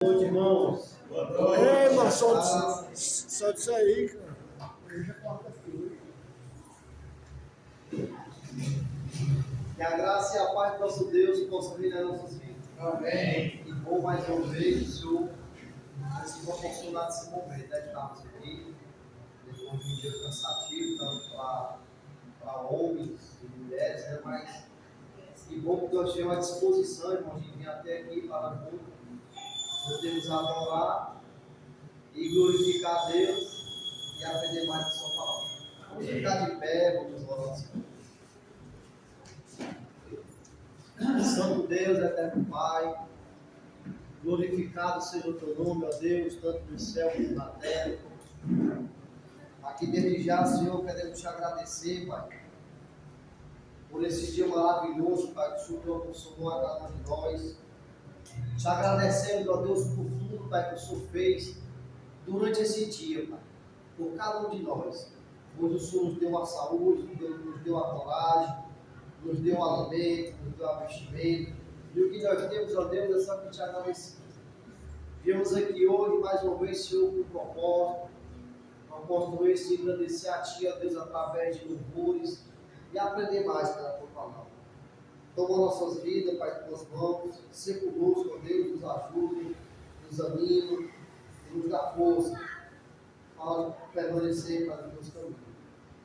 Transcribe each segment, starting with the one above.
Boa noite, irmãos. Boa noite. Ei, irmão, só disso aí, cara. Hoje é quarta-feira. Que a graça e a paz do nosso Deus possam vir nas nossas vidas. Amém. E bom mais uma vez o Senhor nos proporcionar esse momento, de estarmos aqui, depois de um dia cansativo, tanto para homens e mulheres, né? Mas que bom que nós temos a disposição, irmãos, de vir até aqui para junto, podemos adorar e glorificar a Deus e aprender mais da sua palavra. Vamos ficar de pé, vamos orar ao Senhor. Santo Deus, eterno Pai, glorificado seja o teu nome, ó Deus, tanto no céu como na terra. Aqui desde já, Senhor, queremos te agradecer, Pai, por esse dia maravilhoso, Pai, que o Senhor proporcionou a cada um de nós. Te agradecemos, ó Deus, por tudo, Pai, que o Senhor fez durante esse dia, Pai, por cada um de nós. Pois o Senhor nos deu a saúde, nos deu a coragem, nos deu o alimento, nos deu a vestimenta. E o que nós temos, ó Deus, é só que te agradecer. Viemos aqui hoje, mais uma vez, Senhor, com um propósito esse de agradecer a Ti, ó Deus, através de louvores e aprender mais pela Tua palavra. Toma nossas vidas, Pai, com Tuas mãos, se conosco, ó Deus, nos ajude, nos anime, nos dá força para permanecer para os teus caminhos.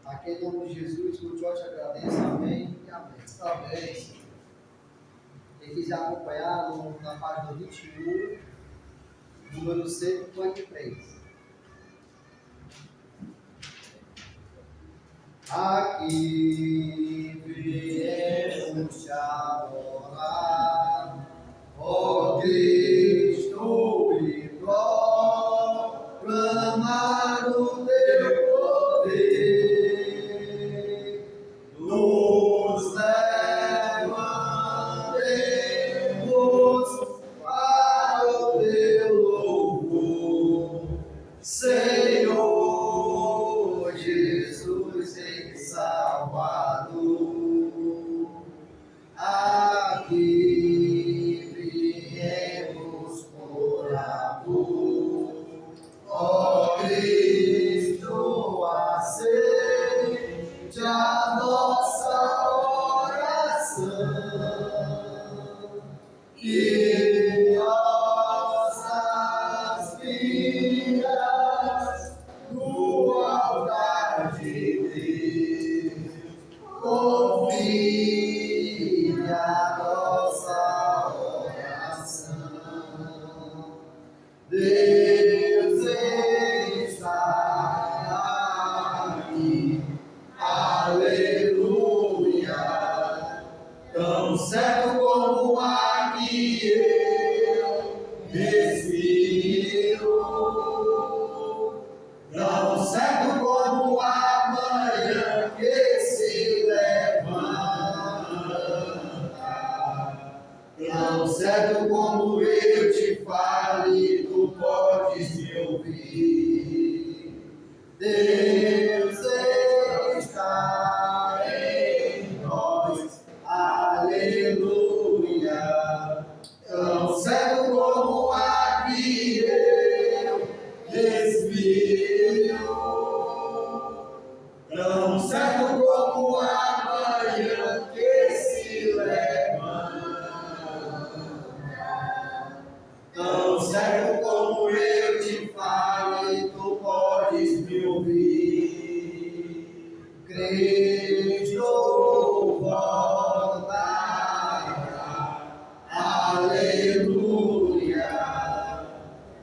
Aqui em nome de Jesus, que eu te agradeço, amém e amém. Amém. Quem quiser acompanhar na página 21, número 153. Aqui viemos te adorar, ó Cristo, e proclamar o teu poder. Nos levantemos para o teu louvor, Senhor Jesus em Salvador. Aqui viemos por amor, ó Cristo, aceite a nossa oração e nossas vidas no altar de Deus. Confie a nossa oração. Deus está aqui. Aleluia. Tão certo como aqui eu respiro, tão certo como a manhã que se levanta, tão certo como eu te fale, tu podes me ouvir. Deus está em nós, aleluia. Tão certo como aqui eu respiro, tão certo como a manhã que se levanta, tão certo como eu te falo, tu podes me ouvir. Cristo voltará, aleluia.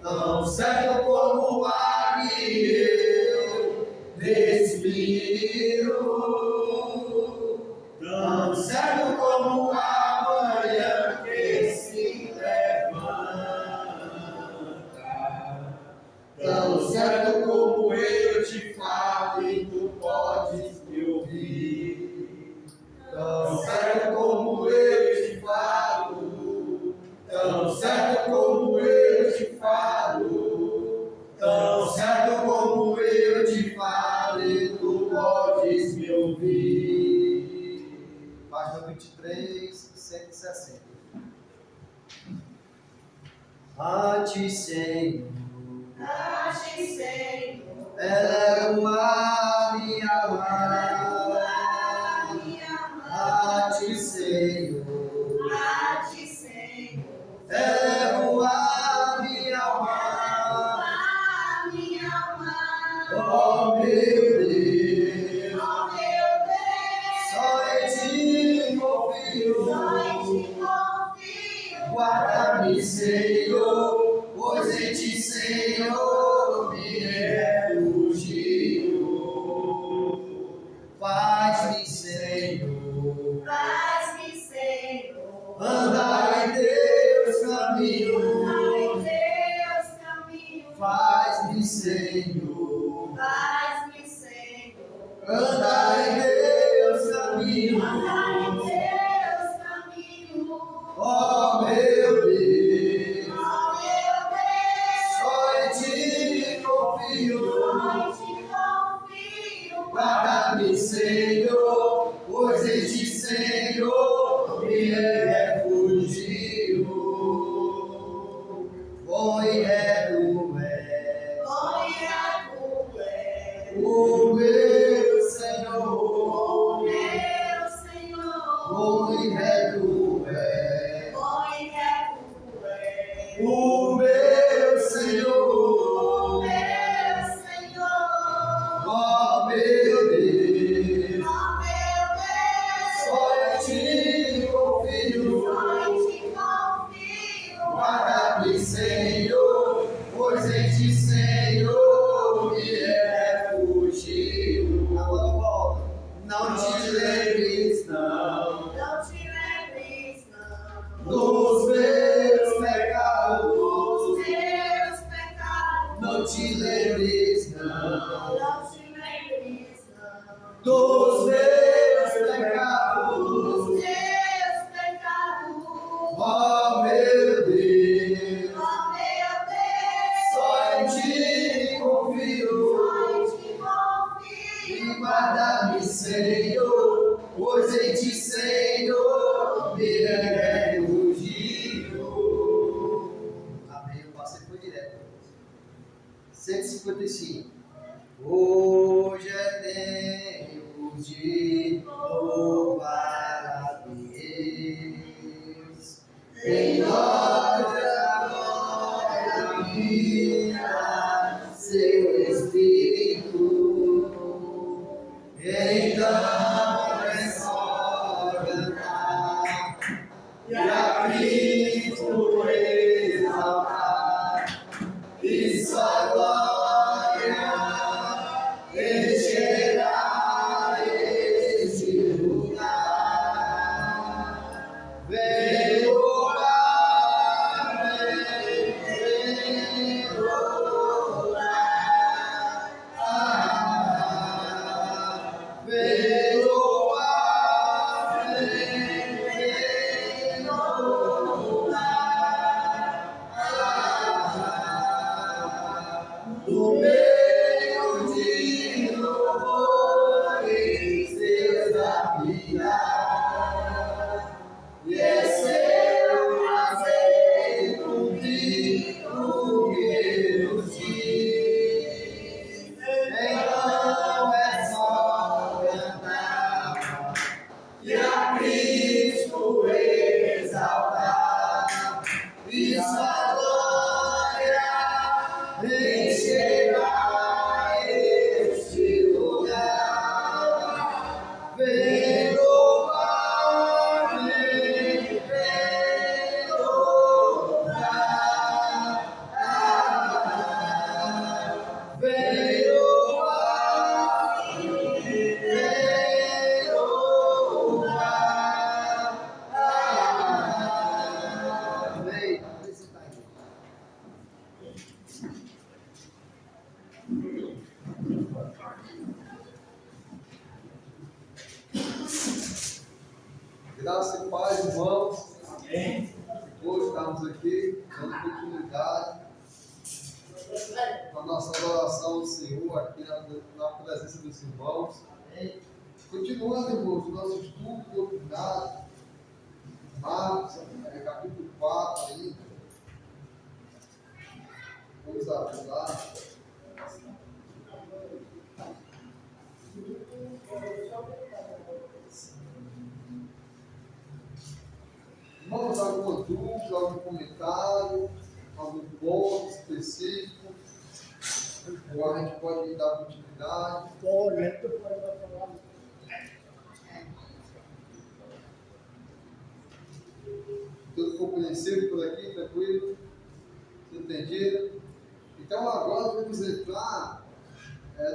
Tão certo como aqui eu respiro, tão certo como a manhã que se levanta, tão certo como eu te falo e tu podes me ouvir. Tão certo como eu te falo, tão certo como eu te falo, tão certo como eu te falo e tu podes me ouvir. Página 23, 160. A ti, Senhor. A ti, Senhor. Elevo a minha alma. A ti, Senhor. A ti, Senhor. Elevo a minha alma. A minha alma. Oh, meu Deus. Oh, meu Deus. Só em ti confio. Só em ti confio. Guarda-me, Senhor, pois em ti, Senhor, me refugio. Faz-me, Senhor, Faz-me, Senhor. andar em teus caminhos. Ai, Deus, caminho. Faz-me, Senhor, Faz-me, Senhor. andar em teus caminhos. Ai, Deus, caminho. Oh, meu Deus, Oh, meu Deus. só em ti confio. Só em ti confio. Guarda-me, Senhor, pois em ti, Senhor, me refugio. Põe reto é Põe a culpa. o meu Senhor. Oh, meu Senhor. Põe reto é Põe a culpa. o meu Senhor. Meu Senhor. Oh, meu Deus, Oh, meu Deus. só em ti confio. Só em ti confio. Guarda-me, Senhor, pois em ti, Senhor, me refugio. Agora volta. Não te lembres, não, Não te lembres, não. dos meus Os pecados. meus pecados. Não te lembres, não, Não te lembres, não. dos meus Os pecados. meus pecados. Oh, meu Deus, Oh, meu Deus. só em ti confio. Só em ti confio. E guarda-me, Senhor, pois em ti, Senhor, me refugio. Amém. Eu passei foi direto. 155. Hoje é tempo de louvar a Deus. Em nós a vida, seu Espírito. Então é só cantar e a Cristo exaltar, e sua glória encherá este lugar. Vem louvar, vem louvar. Vem louvar, vem louvar. No meio de louvores, Deus habita. E é seu prazer cumprir o que nos diz. Então é só cantar e a Cristo exaltar, e sua glória encherá este lugar. Vem louvar, vem louvar. Vem louvar, vem louvar. Vem, visita aí. Graça e paz, irmãos. Amém. Hoje estamos aqui, dando continuidade na nossa adoração ao Senhor, aqui na presença dos irmãos. Amém. Continuando, irmãos, o nosso estudo doutrinário, Marcos, capítulo 4 ainda. Vamos lá, vamos lá. Vamos alguma dúvida, algum comentário, algum ponto específico, ou a gente pode dar continuidade. Pode, a gente pode falar. Tudo compreensível por aqui, tranquilo? Entendido? Então agora vamos entrar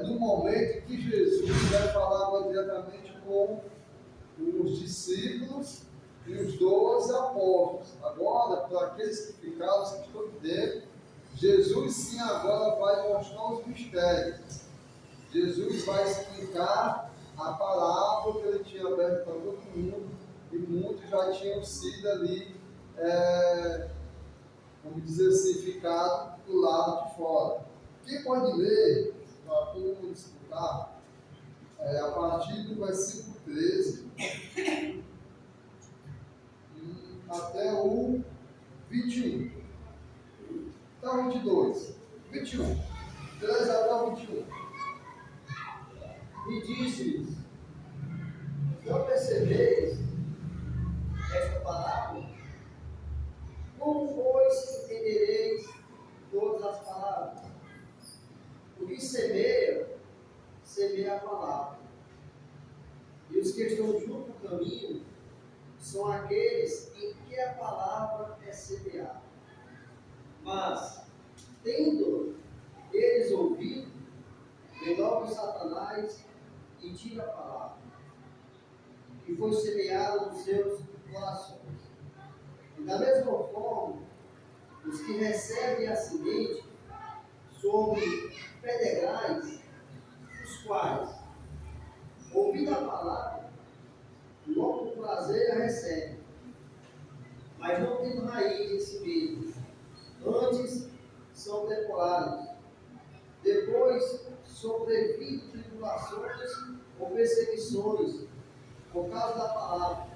no momento que Jesus vai falar agora diretamente com os discípulos e os 12 apóstolos. Agora, para aqueles que ficaram, os que estão dentro, Jesus sim agora vai mostrar os mistérios. Jesus vai explicar a palavra que ele tinha aberto para todo mundo, e muitos já tinham sido ali, vamos dizer assim, ficado do lado de fora. Quem pode ler, para todo mundo escutar, a partir do versículo 13 até o 21. Então, 22. 21. 13 até o 21. E disse-lhes: não percebeis esta palavra? Como, pois, entendereis todas as palavras? O que semeia, semeia a palavra. E os que estão junto ao caminho são aqueles em que a palavra é semeada. Mas, tendo eles ouvido, vem logo Satanás e tira a palavra, que foi semeada nos seus corações. E da mesma forma, os que recebem a semente sobre pedregais, os quais, ouvindo a palavra, logo com prazer a recebem, mas não tendo raiz em si mesmos, antes são temporários. Depois sobrevindo tribulações ou perseguições por causa da palavra,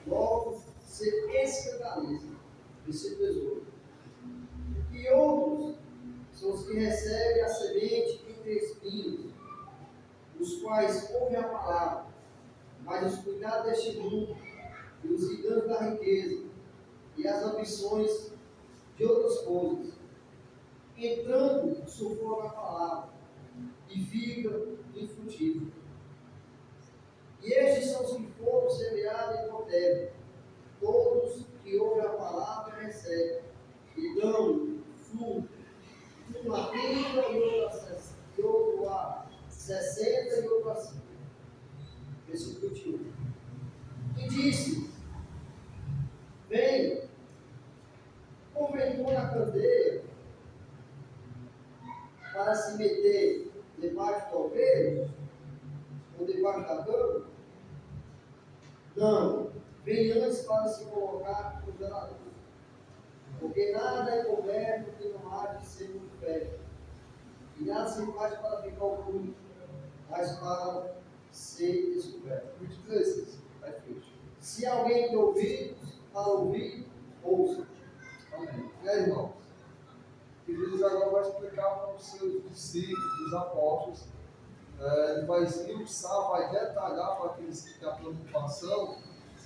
logo se escandalizam. Versículo 18. E outros são os que recebem a semente entre espinhos, os quais ouvem a palavra, mas os cuidados deste mundo, e os enganos da riqueza, e as ambições de outras coisas, entrando, sufocam a palavra, e ficam infrutíferos. E estes são os que foram semeados em terra, todos que ouvem a palavra e recebem, e dão fruto, um a 30 e outro a 60 e outro a 100. Versículo 21. E disse: vem, porventura a candeia para se meter debaixo do alqueire ou debaixo da cama? Não, vem antes para se colocar no zelador. Porque nada é coberto que não há de ser muito perto, e nada se faz para ficar oculto, mas para ser descoberto. 23. Vai fecho. Se alguém tem ouvidos para ouvir, ouça. Amém. E aí, irmãos? E Jesus agora vai explicar para os seus discípulos, os apóstolos. Ele vai esmiuçar, vai detalhar para aqueles que têm a preocupação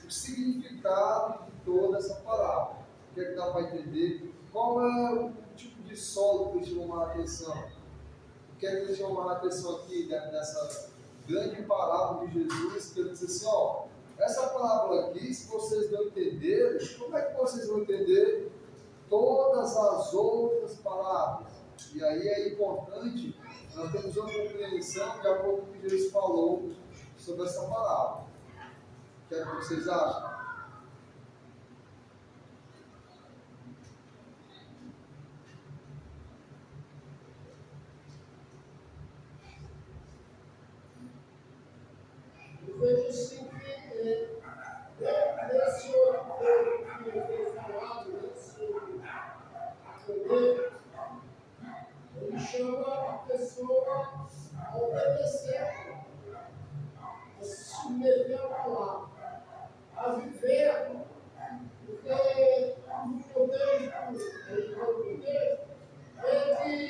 o significado de toda essa palavra. O que é que dá para entender? Qual é o tipo de solo que eles chamam a atenção? O que é que eles chamam a atenção aqui nessa grande parábola de Jesus? Que ele diz assim: ó, essa palavra aqui, se vocês não entenderem, como é que vocês vão entender todas as outras palavras? E aí é importante nós temos uma compreensão de acordo com o que Jesus falou sobre essa palavra. O que é que vocês acham? Eu vejo assim que nesse outro que foi falado, sobre a candeia, ele chama a pessoa a obedecer, a se submeter à palavra, a viver, porque no contexto, ele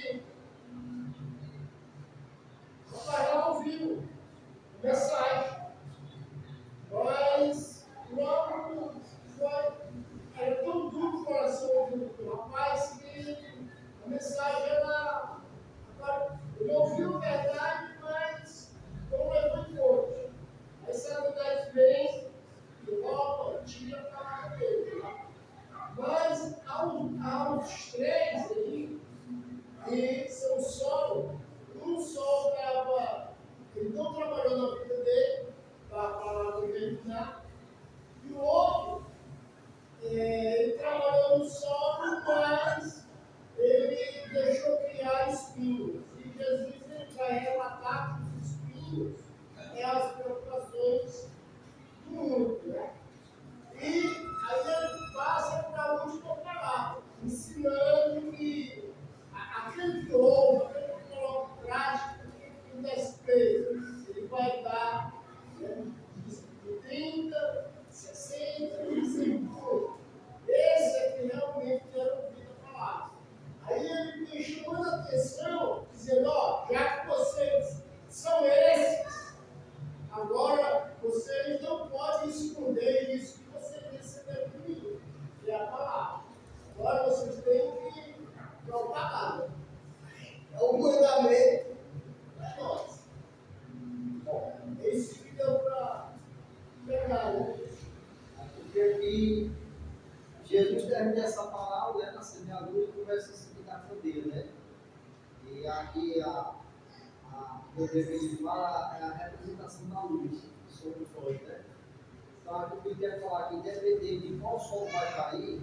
nada. É o mandamento para nós. Bom, esse que deu para pegar, né? Porque aqui Jesus termina essa palavra, né, na semeadura e começa a seguir na candeia, né? E aqui o dever fala é a representação da luz sobre os olhos, né? Então aqui eu queria falar que independente de qual sol vai cair,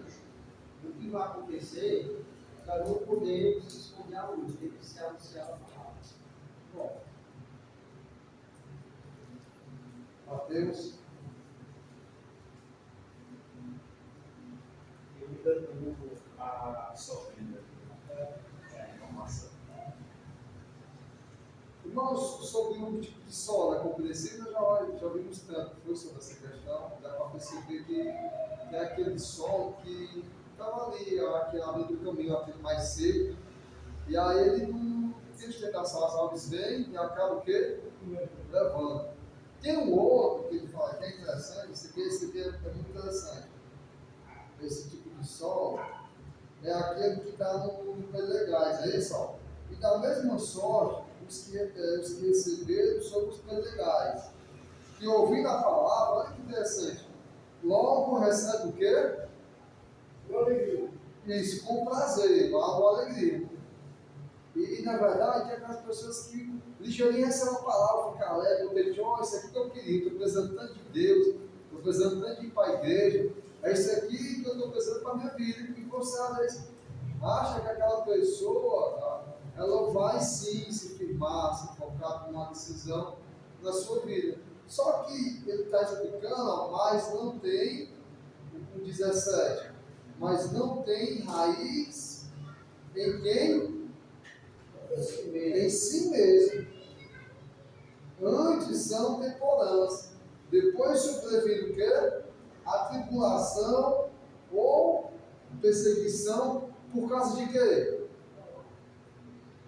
o que vai acontecer, nós não podemos esconder a luz, tem que ser anunciada a palavra. Bom, Mateus. Eu ainda dou a sofrida a informação. Irmãos, sobre o tipo de sol, né? Compreensível, já vimos tanto foi sobre essa questão, dá para perceber que é aquele sol que estava ali, aqui na beira do caminho, aquele mais seco, e aí ele não tem sustentação, as árvores vêm e acaba o quê? Levando. Tem um outro que ele fala que é interessante, esse aqui é muito interessante. Esse tipo de sol é aquele que está no Pedregais, é esse sol. E da mesma sorte, os que receberam sobre os Pedregais, que ouvindo a palavra, olha que interessante, logo recebe o quê? Com alegria. Isso, com prazer, com alegria. E na verdade, é aquelas pessoas que ligeirinho recebem a palavra, ficam alegres, isso aqui que eu queria, estou precisando tanto de Deus, estou precisando tanto de ir para a igreja, é isso aqui que eu estou precisando para a minha vida. E você às vezes acha que aquela pessoa, ela vai sim se firmar, se focar numa decisão na sua vida. Só que ele está explicando, mas não tem, o 17, mas não tem raiz em quem? Em si mesmo. Antes são temporãs, depois sobrevive o quê? A tribulação ou perseguição por causa de quê?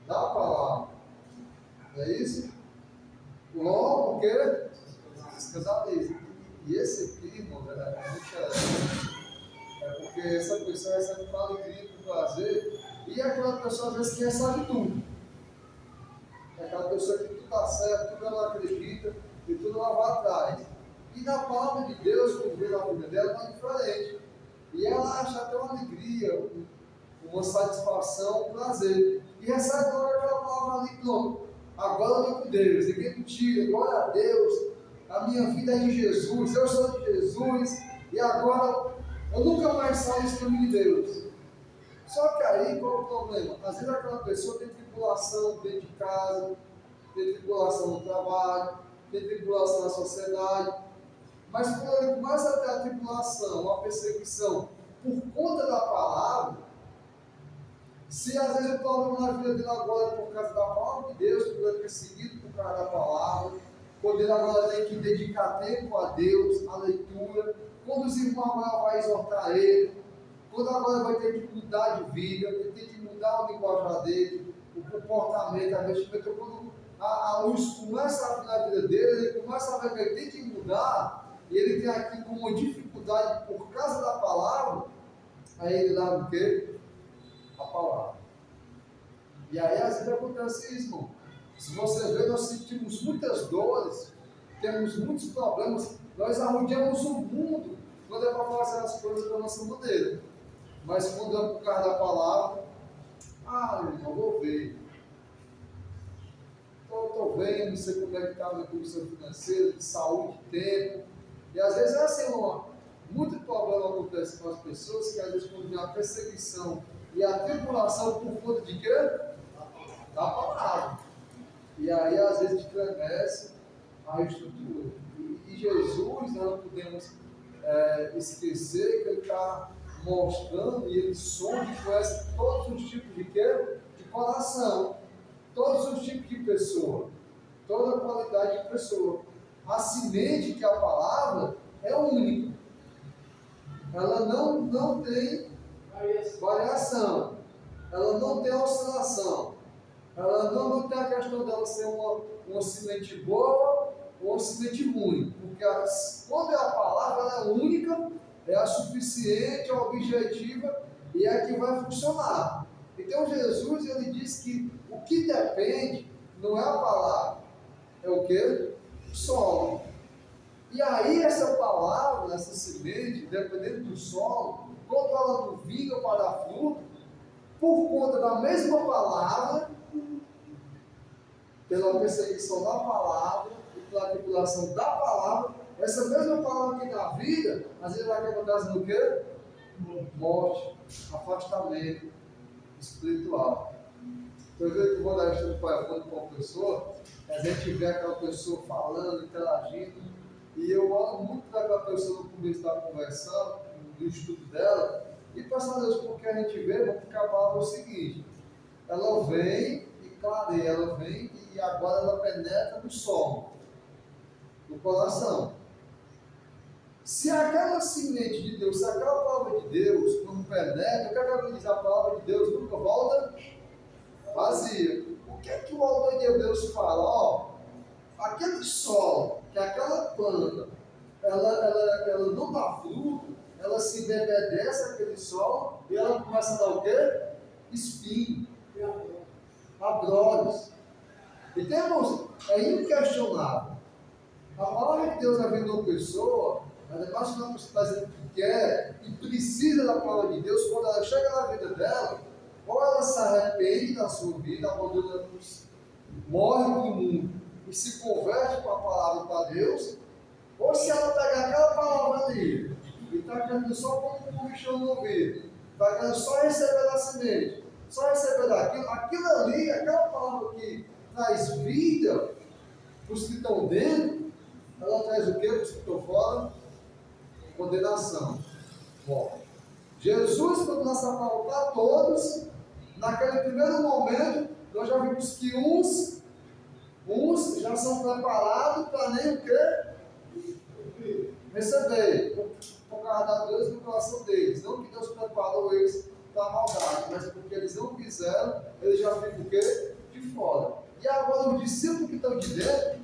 Da palavra. Não é isso? Logo o quê? Escandaliza. E esse aqui, irmão, é muito interessante. É porque essa pessoa recebe com alegria, com prazer, e é aquela pessoa às vezes que recebe tudo. É aquela pessoa que tudo está certo, tudo ela acredita, e tudo ela vai atrás. E na palavra de Deus, quando vê na vida dela, não é diferente. E ela acha até uma alegria, uma satisfação, um prazer. E recebe logo aquela palavra ali, pronto. Agora eu estou com Deus, ninguém me tira, glória a Deus. A minha vida é de Jesus, eu sou de Jesus. E agora eu nunca mais saio desse caminho de Deus. Só que aí qual é o problema? Às vezes aquela pessoa tem tribulação dentro de casa, tem tribulação no trabalho, tem tribulação na sociedade. Mas quando ele começa a ter a tribulação, a perseguição por conta da palavra, se às vezes o problema na vida dele agora é por causa da palavra de Deus, quando ele é perseguido por causa da palavra, quando ele agora tem que dedicar tempo a Deus, a leitura, quando os irmãos agora vão exortar ele, quando agora vai ter que mudar de vida, ele tem que mudar o linguajar dele, o comportamento, a vestimenta, quando a luz começa a vir na vida dele, ele começa a ver que ele tem que mudar, e ele tem aqui como uma dificuldade por causa da palavra, aí ele dá o quê? A palavra. E aí às vezes acontece isso, irmão. Se você vê, nós sentimos muitas dores, temos muitos problemas, nós arrodeamos o mundo quando é para fazer as coisas da nossa maneira. Mas quando é por causa da palavra, irmão, vou ver. Estou vendo, sei como é que está a minha condição financeira, de saúde, de tempo. E às vezes é assim, muito problema acontece com as pessoas que às vezes quando vem a perseguição e a tribulação por conta de quê? Da palavra. E aí às vezes estremece a estrutura. E Jesus, nós não podemos esquecer que ele está mostrando e ele sonda e conhece todos os tipos de quê? De coração. Todos os tipos de pessoa. Toda a qualidade de pessoa. A semente que é a palavra é única. Ela não tem variação. Ela não tem oscilação. Ela não tem a questão dela ser uma semente boa ou uma semente ruim. Porque quando é a palavra, ela é única, é a suficiente, é objetiva e é a que vai funcionar. Então Jesus, ele diz que o que depende não é a palavra, é o que? O solo. E aí essa palavra, essa semente, dependendo do solo, quando ela não vinga para dar fruto, por conta da mesma palavra, pela perseguição da palavra e pela tribulação da palavra, essa mesma palavra que dá vida, às vezes vai acabar trazendo o quê? Morte, afastamento espiritual. Então, eu vou dar isso para uma pessoa, a gente vê aquela pessoa falando, interagindo, e eu olho muito para aquela pessoa no começo da conversão, do estudo dela, e peço a Deus, porque a gente vê, vamos ficar a palavra o seguinte: ela vem e clareia, ela vem e agora ela penetra no solo, no coração. Se aquela semente de Deus, se aquela palavra de Deus não penetra, o que ela diz? A palavra de Deus nunca volta vazia. O que é que o autor de Hebreus fala? Ó, aquele solo, que aquela planta, ela não dá fruto, ela se embebedece aquele solo e ela começa a dar o quê? Espinho, abrolhos. Então, irmãos, é inquestionável. A palavra de Deus na vida de uma pessoa, ainda mais que uma pessoa está dizendo que quer e precisa da palavra de Deus, quando ela chega na vida dela, ou ela se arrepende da sua vida, abandona, morre no mundo e se converte com a palavra para Deus, ou se ela pegar aquela palavra ali e está querendo só como um bichão no ouvido, está querendo só receber da semente, só receber daquilo, aquilo ali, aquela palavra que traz vida para os que estão dentro, ela traz o que para os que estão fora? Condenação. Bom, Jesus, quando lança a palavra para todos, naquele primeiro momento, nós já vimos que uns já são preparados para nem o quê? Receber, por causa da Deus no coração deles. Não que Deus preparou eles para a maldade, mas porque eles não quiseram, eles já ficam o quê? De fora. E agora os discípulos que estão de dentro,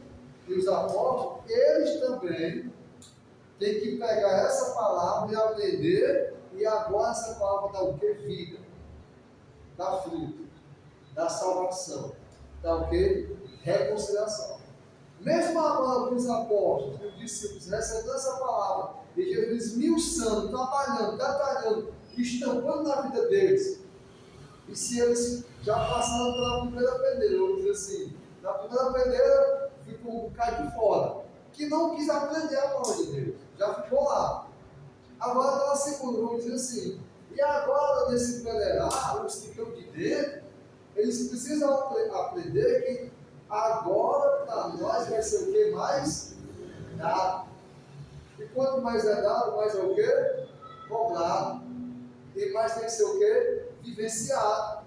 e os apóstolos, eles também têm que pegar essa palavra e aprender, e agora essa palavra dá o quê? Vida. Dá fruto, dá salvação, dá o quê? Reconciliação. Mesmo agora com os apóstolos, os discípulos, recebendo essa palavra, e Jesus esmiuçando, trabalhando, detalhando, estampando na vida deles, e se eles já passaram pela primeira peneira, vamos dizer assim, na primeira peneira ficou um bocado de fora, que não quis aprender a palavra de Deus, já ficou lá. Agora está na segunda, vamos dizer assim, e agora nesse peneirar, os que estão de dentro, eles precisam aprender que agora para nós vai ser o que? Mais dado. E quanto mais é dado, mais é o que? Cobrado. E mais tem que ser o que? Vivenciado.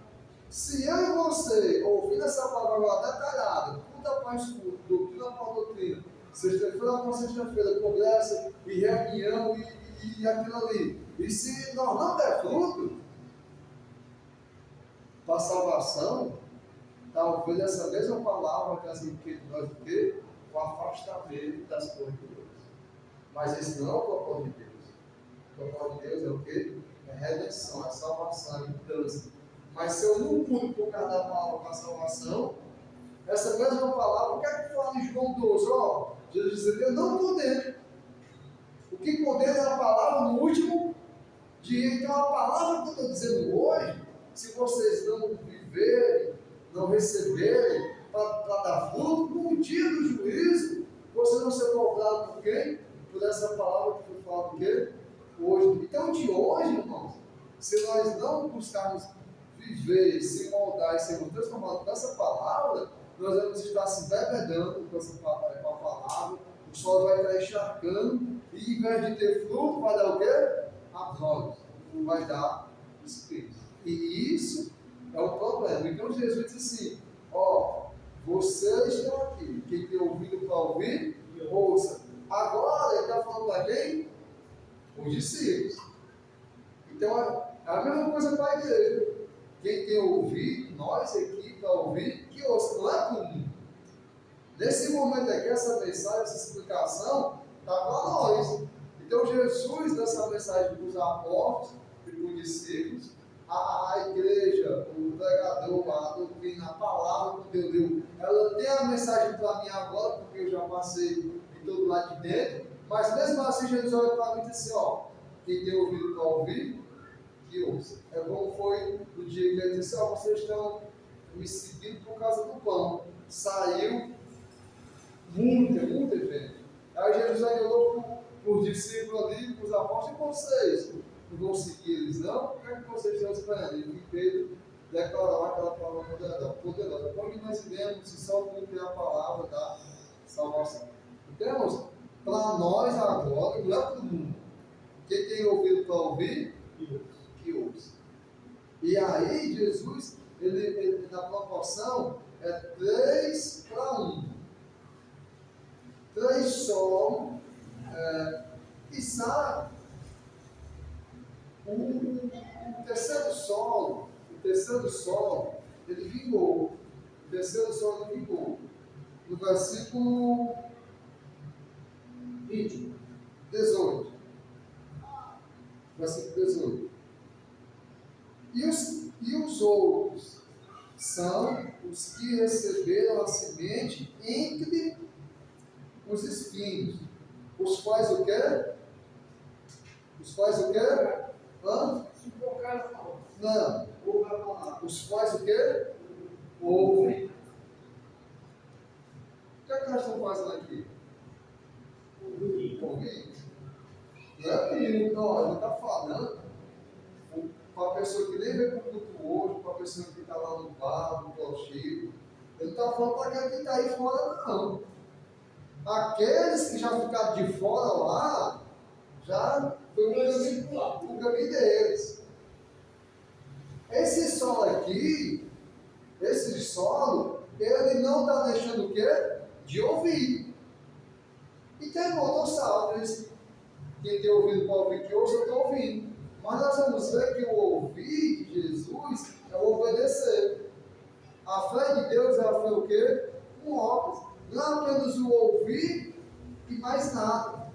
Se eu e você ouvir essa palavra detalhada, tudo após tudo, doutrina após doutrina, sexta-feira após sexta-feira, congresso e reunião e aquilo ali, e se nós não der fruto para a salvação, talvez essa mesma palavra que assim, que nós temos, o afastamento das coisas de Deus. Mas esse não é o propósito de Deus. O propósito de Deus é o quê? É redenção, é salvação, é mudança. Mas se eu não pude por causa da palavra para a salvação, essa mesma palavra, o que é que fala em João 12? Ó, Jesus disse, eu não condeno. O que condena é a palavra no último dia. Então a palavra que eu estou dizendo hoje, se vocês não viverem, não receberem, para dar fruto, no dia do juízo, vocês vão ser cobrados por quem? Por essa palavra que foi falada o quê? Hoje. Então de hoje, irmãos, se nós não buscarmos viver, se moldar e sermos transformados com essa palavra, nós vamos estar se bebedando com a palavra, o sol vai estar encharcando, e em vez de ter fruto, vai dar o quê? Abrolhos, vai dar espinhos. E isso é o problema. Então Jesus disse assim, ó, vocês estão aqui, quem tem ouvido para ouvir, ouça. Agora ele está falando para quem? Os discípulos. Então é a mesma coisa para a igreja. Quem tem ouvido, nós aqui para ouvir, que ouça, não é comum. Nesse momento aqui, essa mensagem, essa explicação, está para nós. Então Jesus, nessa mensagem para os apóstolos e para os discípulos, a igreja, o pregador, a doutrina, a palavra que Deus deu, ela tem a mensagem para mim agora, porque eu já passei de todo lado de dentro, mas mesmo assim Jesus olha para mim e diz assim, ó, quem tem ouvido para ouvir, que ouça. É como foi no dia que ele disse, ó, vocês estão me seguindo por causa do pão. Saiu muita gente. Aí Jesus olhou para os discípulos ali, para os apóstolos, e vocês não vão seguir eles não? O que é que vocês estão esperando? E Pedro declarou aquela palavra poderosa. Quando nós iremos, se só cumprir a palavra da salvação. Então, para nós agora, não é para o mundo. Quem tem ouvido para ouvir, que ouça. E aí, Jesus, ele na proporção, é 3:1. 3 solos, e sabe, o terceiro solo, ele vingou. O terceiro solo ele vingou. No versículo 18. Versículo 18. E os outros são os que receberam a semente entre os espinhos, os quais o quê? Os quais o quê? Hã? Não. Os quais o quê? Ouvem. O que é que nós estamos fazendo aqui? Ouvir. Não é menino, não, ele está falando para a pessoa que nem veio para o culto hoje, para a pessoa que está lá no bar, no clocheiro. Ele está falando para aquele que está aí fora, não. Aqueles que já ficaram de fora lá, já foi o caminho deles. Esse solo aqui, esse solo, ele não está deixando o quê? De ouvir. E tem outros salvos. Quem tem ouvido para ouvir que ouça, eu estou ouvindo. Mas nós vamos ver que o ouvir de Jesus é o obedecer. A fé de Deus é a fé o quê? Com obras. Não é apenas o ouvir e mais nada.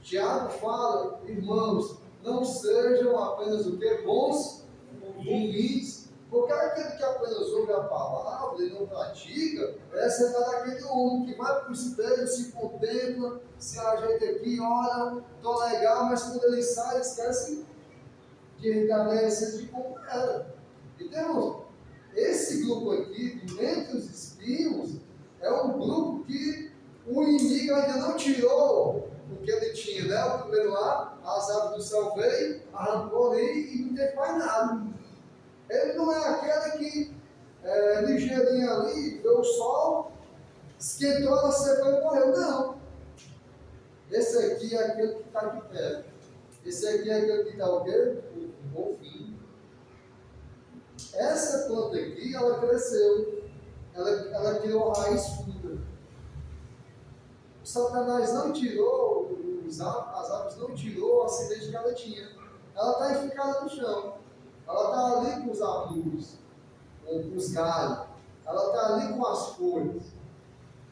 Tiago fala, irmãos, não sejam apenas o quê? Bons ouvintes. Porque aquele que apenas ouve a palavra e não pratica, é sentado aquele homem que vai para o espelho, se contempla, se ajeita aqui, ora, estou legal, mas quando ele sai, esquece de agradecer de como era. Então, esse grupo aqui, entre os espinhos, é um grupo que o inimigo ainda não tirou o que ele tinha, né? O primeiro lá, as aves do céu veio, arrancou ali e não teve mais nada. Ele não é aquele que ligeirinho ali, deu o sol, esquentou, ela secou e morreu. Não. Esse aqui é aquele que está de pé. Esse aqui é aquele que está o quê? Ouvindo. Essa planta aqui, ela cresceu. Ela criou raiz funda. O Satanás não tirou, as aves não tirou a semente que ela tinha. Ela está enficada no chão. Ela está ali com os abrus, com os galhos. Ela está ali com as folhas.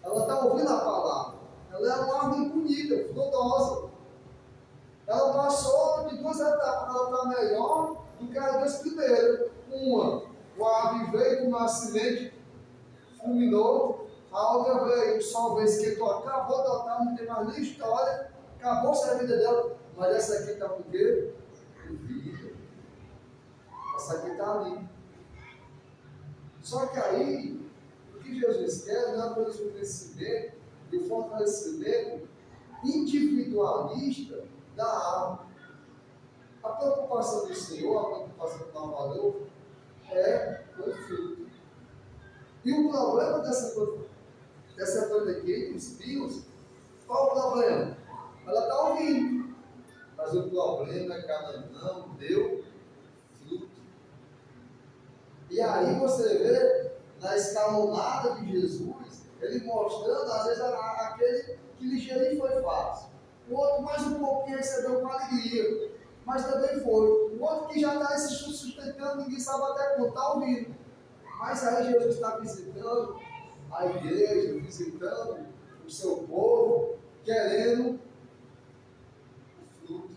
Ela está ouvindo a palavra. Ela é uma árvore bonita, frondosa. Ela passou de 2 etapas. Ela está melhor do que as 2 primeiras. Uma, o árvore veio com uma semente, fulminou. A outra veio, o sol veio, esquentou, acabou de altar, não tem mais nem história. Acabou-se a vida dela. Mas essa aqui está por quê? Vida. Essa aqui está ali. Só que aí, o que Jesus quer não é apenas o crescimento e o fortalecimento individualista da alma. A preocupação do Senhor, a preocupação do Salvador é o fruto. E o problema dessa planta aqui, dos espinhos, qual o problema? Ela está ouvindo. Mas o problema é que ela não deu fruto. E aí você vê na escalonada de Jesus, ele mostrando, às vezes, aquele que ligeirinho foi fácil. O outro mais um pouquinho recebeu com alegria, mas também foi. O outro que já está se sustentando, ninguém sabe até quando está ouvindo. Mas aí Jesus está visitando a igreja, visitando o seu povo, querendo o fruto.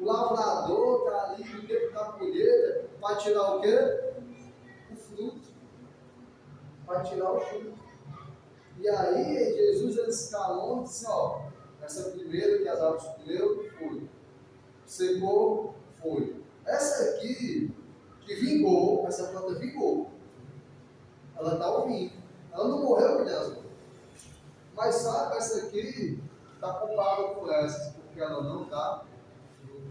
O lavrador está ali no tempo da colheita para tirar o quê? O fruto. Para tirar o fruto. E aí Jesus ele escalou e disse, ó, essa primeira que as árvores colheu, foi. Secou, foi. Essa aqui, que vingou, essa planta vingou. Ela está ouvindo. Ela não morreu que nem as outras. Mas sabe, essa aqui está comparada com essas, porque ela não dá fruto.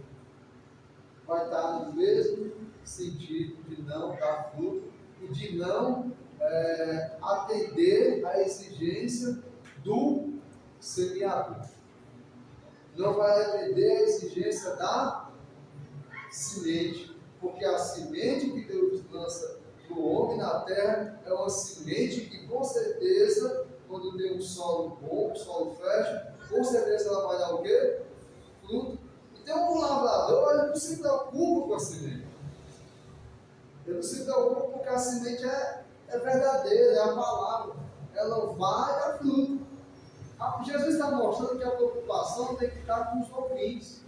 Vai estar no mesmo sentido de não dar fruto e de não atender à exigência do semeador. Não vai atender à exigência da semente, porque a semente que Deus lança para o homem na terra é uma semente que, com certeza, quando tem um solo bom, um solo fértil, com certeza ela vai dar o quê? Fruto. Então, um lavrador, ele não se preocupa com a semente. Ele não se preocupa porque a semente é verdadeira, é a palavra. Ela vai dar fruto. Jesus está mostrando que a preocupação tem que estar com os ouvintes.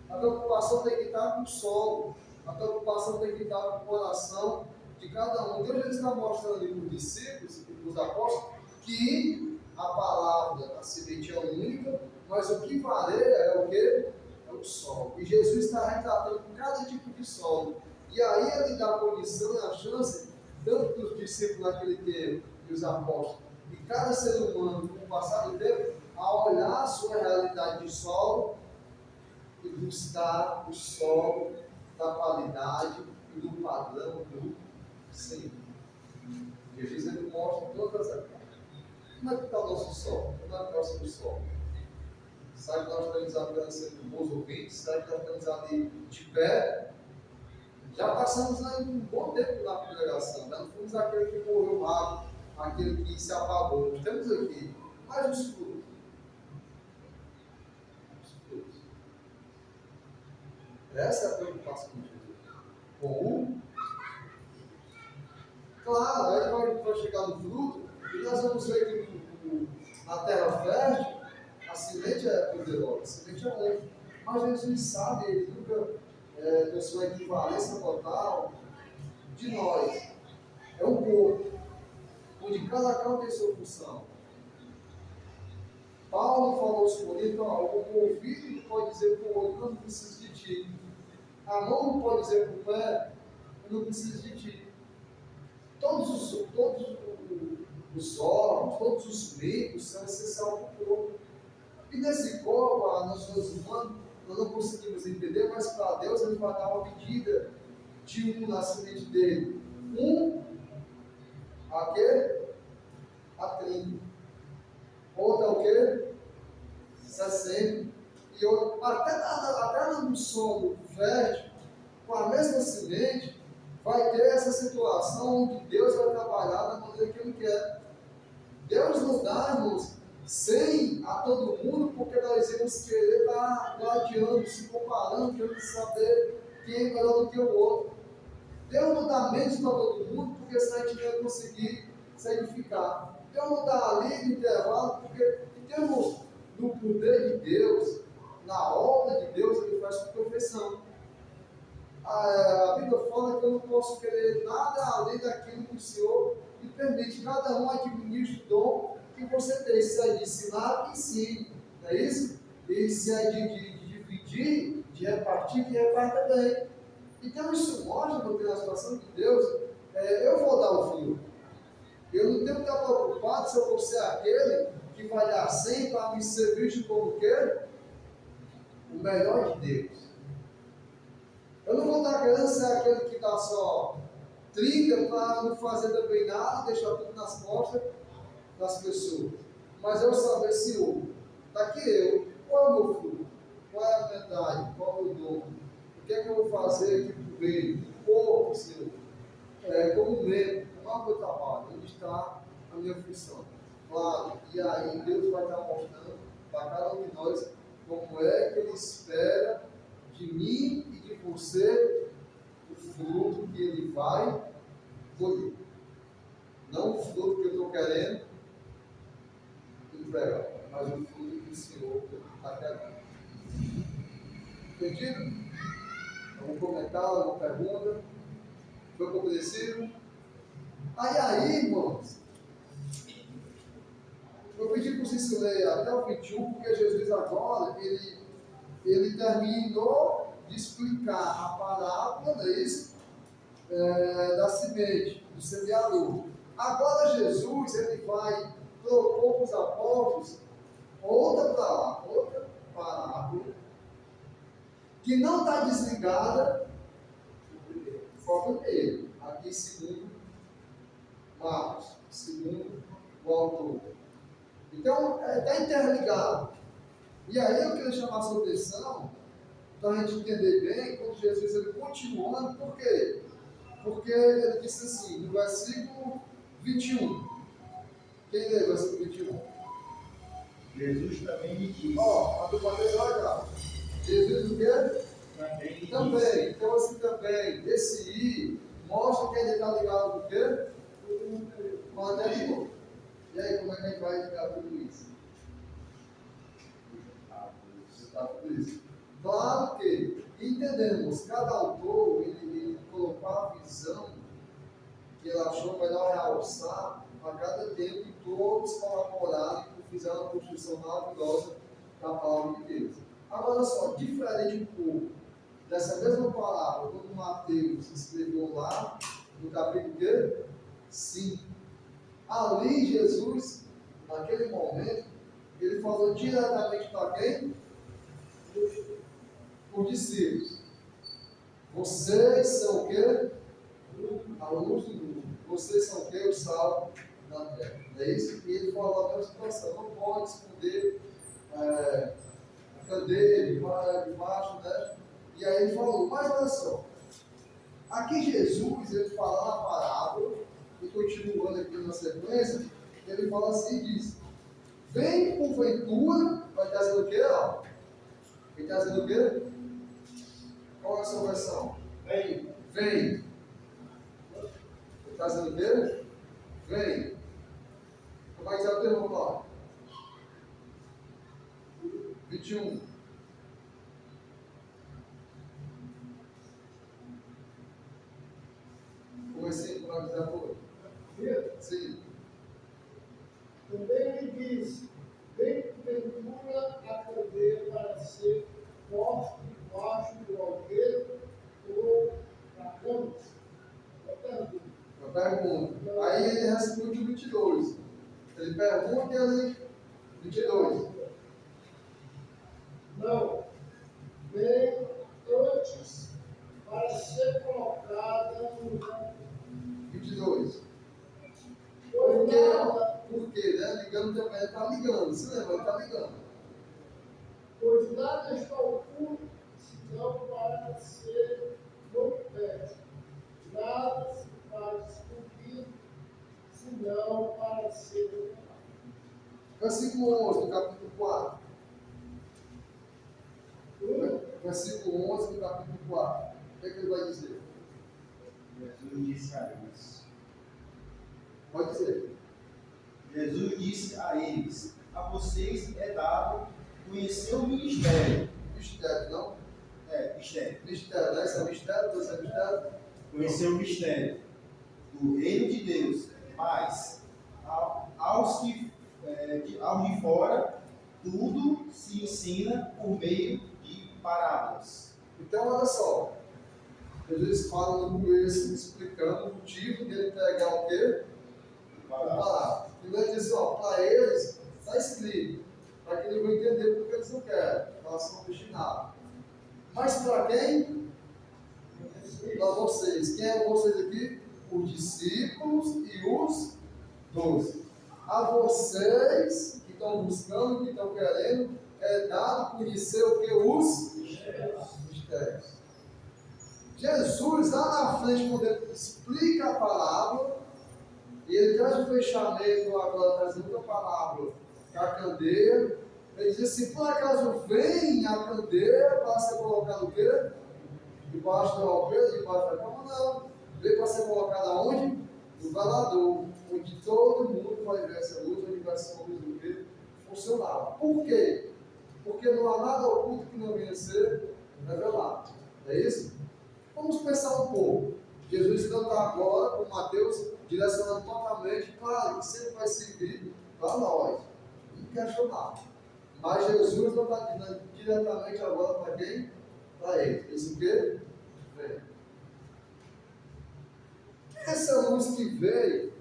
A preocupação tem que estar com o solo. A preocupação tem que estar com o coração de cada um. Então, Jesus está mostrando ali para os discípulos e para os apóstolos que a palavra, a semente é única, mas o que varia é o quê? É o solo. E Jesus está retratando cada tipo de solo. E aí ele dá a condição e a chance, tanto dos discípulos naquele tempo e os apóstolos, e cada ser humano, com o passar do tempo, a olhar a sua realidade de solo e buscar o solo da qualidade e do padrão do Senhor. Jesus ele mostra todas as coisas. Como é que está o nosso solo? Como é que está o seu solo? Será que nós estamos apenas sendo bons ouvintes? Será que nós estamos ali de pé? Já passamos aí um bom tempo na congregação, não fomos aquele que morreu rápido, aquele que se apagou. Estamos aqui, mas os frutos. Os frutos. Essa é a preocupação de Jesus. Com o. Claro, aí vai chegar no fruto, e nós vamos ver que na terra fértil, a semente é poderosa, a semente é longe. Mas Jesus sabe, ele nunca sua equivalência total de nós. É um corpo, onde cada canto tem sua função. Paulo falou aos Coríntios, o ouvido pode dizer para o olho, eu não preciso de ti. A mão não pode dizer para o pé, eu não preciso de ti. Todos os órgãos, todos os membros são essenciais para o corpo. E nesse corpo, nós somos humanos, nós não conseguimos entender, mas para Deus ele vai dar uma medida de na semente dele. A quê? A 30. Outra o quê? 60. E outra, até no solo fértil, com a mesma semente, vai ter essa situação onde Deus vai trabalhar da maneira que Ele quer. Deus não dá, irmãos, 100 a todo mundo, porque nós íamos querer estar gladiando, se comparando, querendo saber quem é melhor do que o outro. Deus não dá menos para todo mundo, porque senão a gente não vai conseguir se edificar. Deus não dá ali no intervalo, porque temos no poder de Deus, na obra de Deus, Ele faz com perfeição. A Bíblia fala que eu não posso querer nada além daquilo que o Senhor me permite. Cada um administra o dom que você tem. Se é de ensinar, ensine. Não é isso? E se é de dividir, de repartir, que reparta bem. Então isso mostra, meu Deus, a situação de Deus. Eu vou dar o fruto. Eu não tenho que estar preocupado se eu vou ser aquele que vai dar 100 para me ser visto como o quê? O melhor de Deus. Eu não vou estar querendo ser aquele que dá só 30 para não fazer também nada, deixar tudo nas costas das pessoas. Mas eu saber se qual é o meu fruto? Qual é a medalha? Qual é o meu dom? O que é que eu vou fazer aqui para o meio? Corpo, Senhor. Como membro, como é o meu trabalho? Onde está a minha função? Claro, e aí Deus vai estar mostrando para cada um de nós como é que Ele espera de mim e de você o fruto que Ele vai colher. Não o fruto que eu estou querendo entregar, mas o fruto que o Senhor está querendo. Entendido? Algum comentário, alguma pergunta? Foi compreensivo? Aí, irmãos, eu pedi para vocês que leiam até o 21, porque Jesus agora, ele terminou de explicar a parábola, não é isso? Da semente, do semeador. Agora Jesus, ele vai propor para os apóstolos outra parábola, que não está desligada com a primeira, aqui segundo Marcos, segundo o autor. Então, está interligado. E aí eu queria chamar a sua atenção, para a gente entender bem, quando Jesus ele continuando, por quê? Porque ele disse assim, no versículo 21. Quem lê o versículo 21? Jesus também lhe disse. Ó, a do Mateus vai cá. Jesus o quê? Também lhe disse. Também. Então assim também, esse I mostra que ele está ligado com o quê? Com o anterior. E aí, como é que a gente vai ligar tudo isso? Está tudo isso. Claro que entendemos, cada autor ele colocou a visão que ele achou melhor realçar a cada tempo, e todos colaboraram e fizeram a construção maravilhosa da palavra de Deus. Agora, olha só, diferente um pouco dessa mesma palavra, quando Mateus escreveu lá no capítulo 5, ali Jesus, naquele momento, ele falou diretamente para quem? Os discípulos. Vocês são o quê? A luz do mundo. Vocês são o quê? O sal da terra. Não é isso? E ele falou a mesma situação. Não pode esconder a candeia debaixo, né? E aí ele falou, mas olha só. Aqui Jesus, ele fala na parábola, e continuando aqui na sequência, ele fala assim, diz, vem porventura, vai estar dizendo o quê? Ó? Ele está dizendo o quê? Qual é a sua versão? Vem. Vem. Ele está dizendo o quê? Vem. Como é que está o termo lá? 21. Comecei para avisar por. Sim. Também ele diz, vem porventura a candeia para ser posto debaixo do alqueiro ou na cama? Eu pergunto. Aí ele responde o 22. Ele pergunta e ele. 22. Não, vem antes para ser colocada no 22. pois nada, Por quê? Né? Ligando também, está ligando. Você lembra? Ele está ligando. pois nada está oculto, senão para ser manifesto. Nada se faz escondido, senão para ser revelado. Versículo 11 do capítulo 4. Versículo 11 do capítulo 4. O que é que ele vai dizer? Jesus disse a eles. Pode dizer. Jesus disse a eles: a vocês é dado conhecer o ministério. Mistério, não? Mistério. Mistério, né? Esse é mistério, você é mistério? Conhecer o mistério do reino de Deus. Mas aos de fora, tudo se ensina por meio de parábolas. Então, olha só. Jesus fala no começo, explicando o motivo de ele pegar o quê? Palavra. E ele diz, ó, para eles está escrito, para que eles vão entender porque eles não querem, elas são obstinados. Mas para quem? Para vocês. Quem é vocês aqui? Os discípulos e os 12. A vocês que estão buscando, que estão querendo, é dado conhecer o que? Os mistérios. Jesus, lá na frente, quando ele explica a palavra, e ele traz o fechamento agora, trazendo a palavra, que é a candeia, ele diz assim, por acaso vem a candeia para ser colocada o quê? Debaixo do alqueire, debaixo da cama? Não. Veio para ser colocada onde? No velador, onde todo mundo vai ver essa luz, onde vai ser uma luz do quê? Funcional. Por quê? Porque não há nada oculto que não venha a ser revelar. É isso? Vamos pensar um pouco. Jesus então está agora com Mateus direcionando totalmente, claro, que sempre vai servir para nós, inquestionável. Mas Jesus não está dizendo diretamente agora para quem? Para ele. Diz o quê? Vem. Essa luz que veio,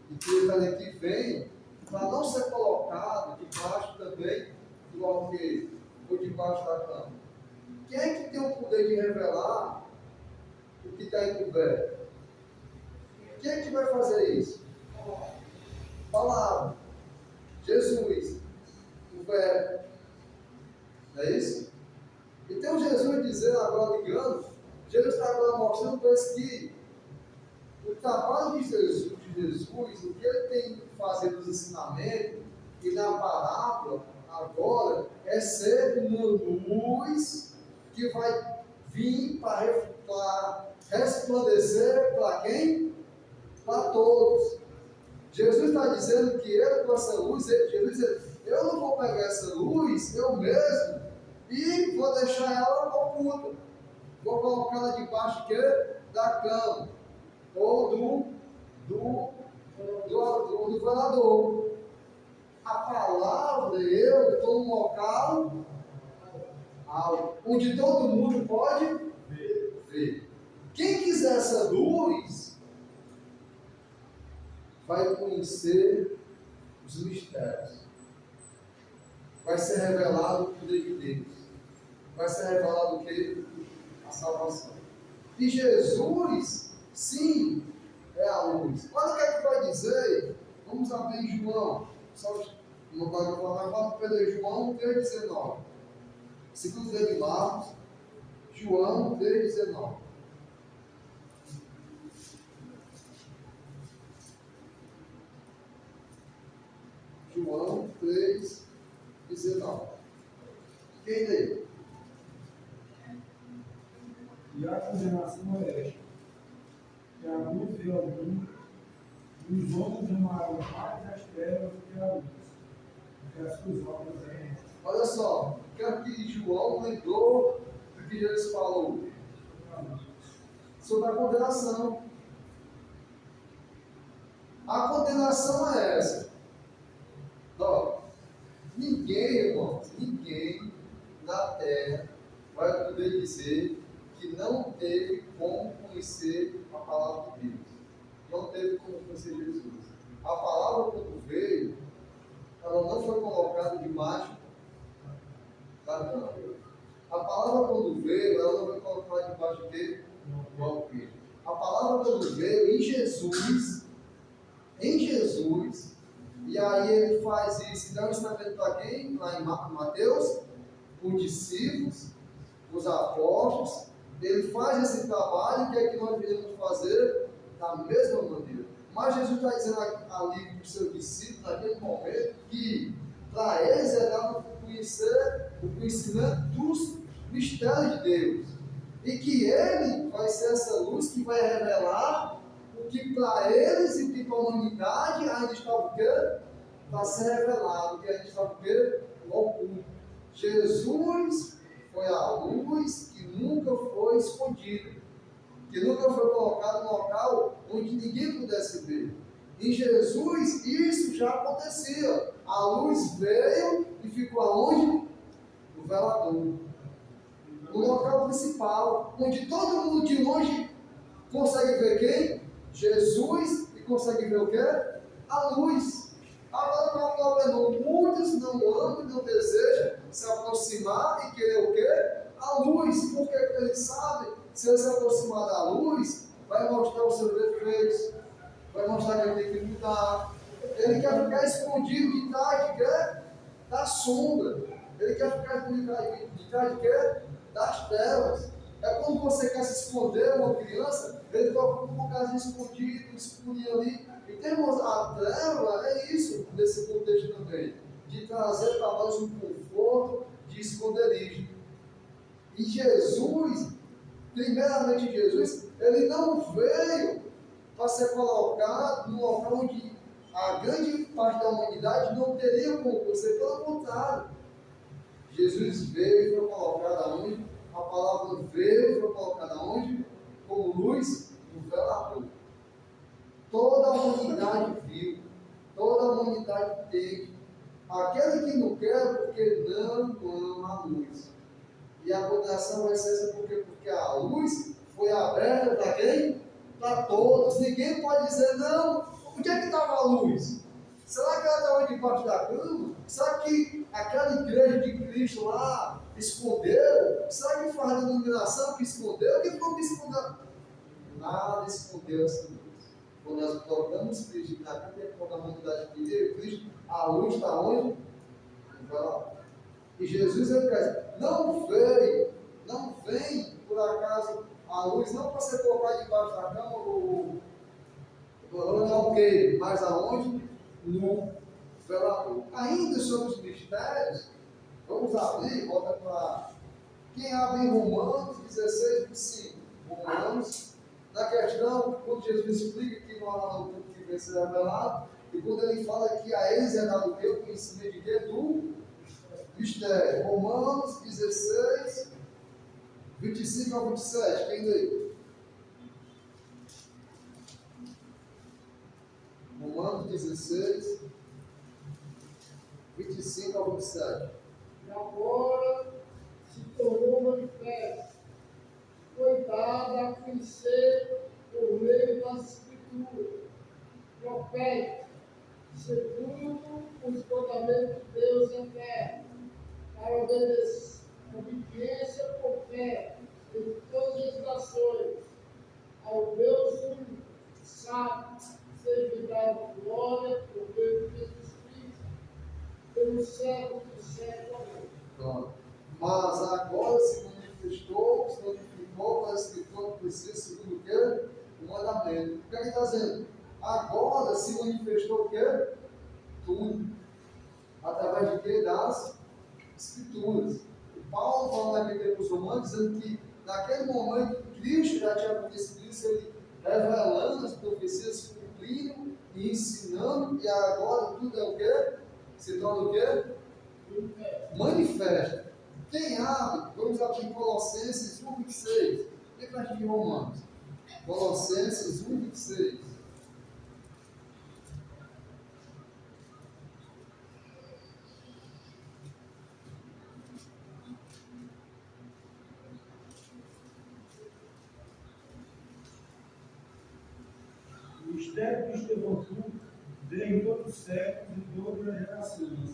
e que ele está dizendo que vem, para não ser colocado debaixo também do alqueire, ou debaixo da cama. Quem é que tem o poder de revelar o que está encoberto? Quem é que vai fazer isso? Palavra. Jesus. O verbo. Não é isso? Então Jesus dizendo agora, ligando, Jesus está agora mostrando para eles que o trabalho de Jesus, o que ele tem que fazer nos ensinamentos e na parábola agora é ser uma luz que vai vir para resplandecer para quem? Para todos. Jesus está dizendo que ele com essa luz, Jesus diz, eu não vou pegar essa luz, eu mesmo, e vou deixar ela oculta. Vou colocar ela debaixo de quê? Da cama. Ou do velador. A palavra, eu estou num local onde todo mundo pode ver. Quem quiser essa luz vai conhecer os mistérios. Vai ser revelado o poder de Deus. Vai ser revelado o quê? A salvação. E Jesus, sim, é a luz. Olha o que é que vai dizer. Vamos abrir em João. Só não vai falar, vamos perder João 3,19. Segundo livro de Marcos, João 3,19. João 3,19. Quem lê? E a condenação é esta, que a luz veio ao mundo, e os homens amaram mais as trevas do que a luz, porque as suas obras eram más. Olha só, quero que João lembrou do que Jesus falou sobre a condenação. A condenação é essa. Ó, ninguém, irmãos, ninguém na terra vai poder dizer que não teve como conhecer a palavra de Deus. Não teve como conhecer Jesus. A palavra, quando veio, ela não foi colocada debaixo da cama. A palavra, quando veio, ela não foi colocada debaixo de quê? Do alqueire. A palavra, quando veio em Jesus, e aí ele faz isso, dá um ensinamento para quem? Lá em Mateus, os discípulos, os apóstolos. Ele faz esse trabalho, que é que nós devemos fazer da mesma maneira. Mas Jesus está dizendo ali para os seus discípulos, naquele momento, que para eles é dado conhecer o conhecimento dos mistérios de Deus. E que ele vai ser essa luz que vai revelar o que para eles e que para a humanidade ainda está o quê? Para ser revelado, que ainda está o quê? Oculto. Jesus foi a luz que nunca foi escondida, que nunca foi colocada no local onde ninguém pudesse ver. Em Jesus, isso já acontecia. A luz veio e ficou aonde? No velador. No local principal, onde todo mundo de longe consegue ver quem? Jesus, e consegue ver o quê? A luz. Agora qual é o problema? Muitos não amam e não desejam se aproximar e querer o quê? A luz, porque ele sabe, se ele se aproximar da luz, vai mostrar os seus defeitos, vai mostrar que ele tem que mudar. Ele quer ficar escondido de trás de quê? Da sombra. Ele quer ficar escondido de trás de quê? Das trevas. É quando você quer se esconder, uma criança, ele procura um lugarzinho escondido, escurinho ali. E temos a treva, é isso, nesse contexto também, de trazer para nós um conforto de esconderijo. E Jesus, primeiramente Jesus, ele não veio para ser colocado no local onde a grande parte da humanidade não teria como conhecer, pelo contrário. Jesus veio e foi colocado aonde? a palavra veio foi colocada onde? Como luz no velador. Toda a humanidade viu, toda a humanidade entende. Aquele que não quer, porque não ama a luz. E a condenação vai ser essa porque a luz foi aberta para quem? Para todos. Ninguém pode dizer, não, onde é que estava a luz? Será que ela estava debaixo da cama? Será que aquela igreja de Cristo lá escondeu? Será que foi a denominação que escondeu? Quem foi que escondeu? Nada escondeu essa luz. Quando nós colocamos Cristo na cama da humanidade de Cristo, a luz está onde? E Jesus ele diz, não vem por acaso a luz, não para ser colocada debaixo da cama ou não queiro, mas aonde? No velador. Ainda sobre os mistérios, vamos abrir, volta para. Quem abre em Romanos 16, 25. Romanos, na questão, quando Jesus explica que não há nada oculto que vem ser revelado, e quando ele fala que a eles é dado o quê? O conhecimento de quê? Do mistério. Romanos 16, 25 ao 27. Quem lê? Romanos 16, 25 ao 27. E agora se tornou manifesto, foi dado a conhecer por meio das Escrituras, proféticas, segundo os mandamentos de Deus eterno, para obediência por fé em todas as nações, ao Deus único, sábio, seja dado glória por meio de Jesus Cristo, pelo século dos séculos. Pronto. Mas agora se manifestou, se notificou para a Escritura que precisa segundo o quê? O mandamento. O que ele está dizendo? Agora se manifestou o quê? Tudo. Através de quê? Das Escrituras. E Paulo falando aqui para os Romanos, dizendo que naquele momento Cristo já tinha acontecido isso, ele revelando as profecias, cumprindo e ensinando, e agora tudo é o quê? Se torna o quê? Manifesta. Quem abre, vamos abrir Colossenses 1, 26. Vem para a gente de Romanos. Colossenses 1, 26. O mistério que esteve oculto veio em todos os séculos e todas as gerações,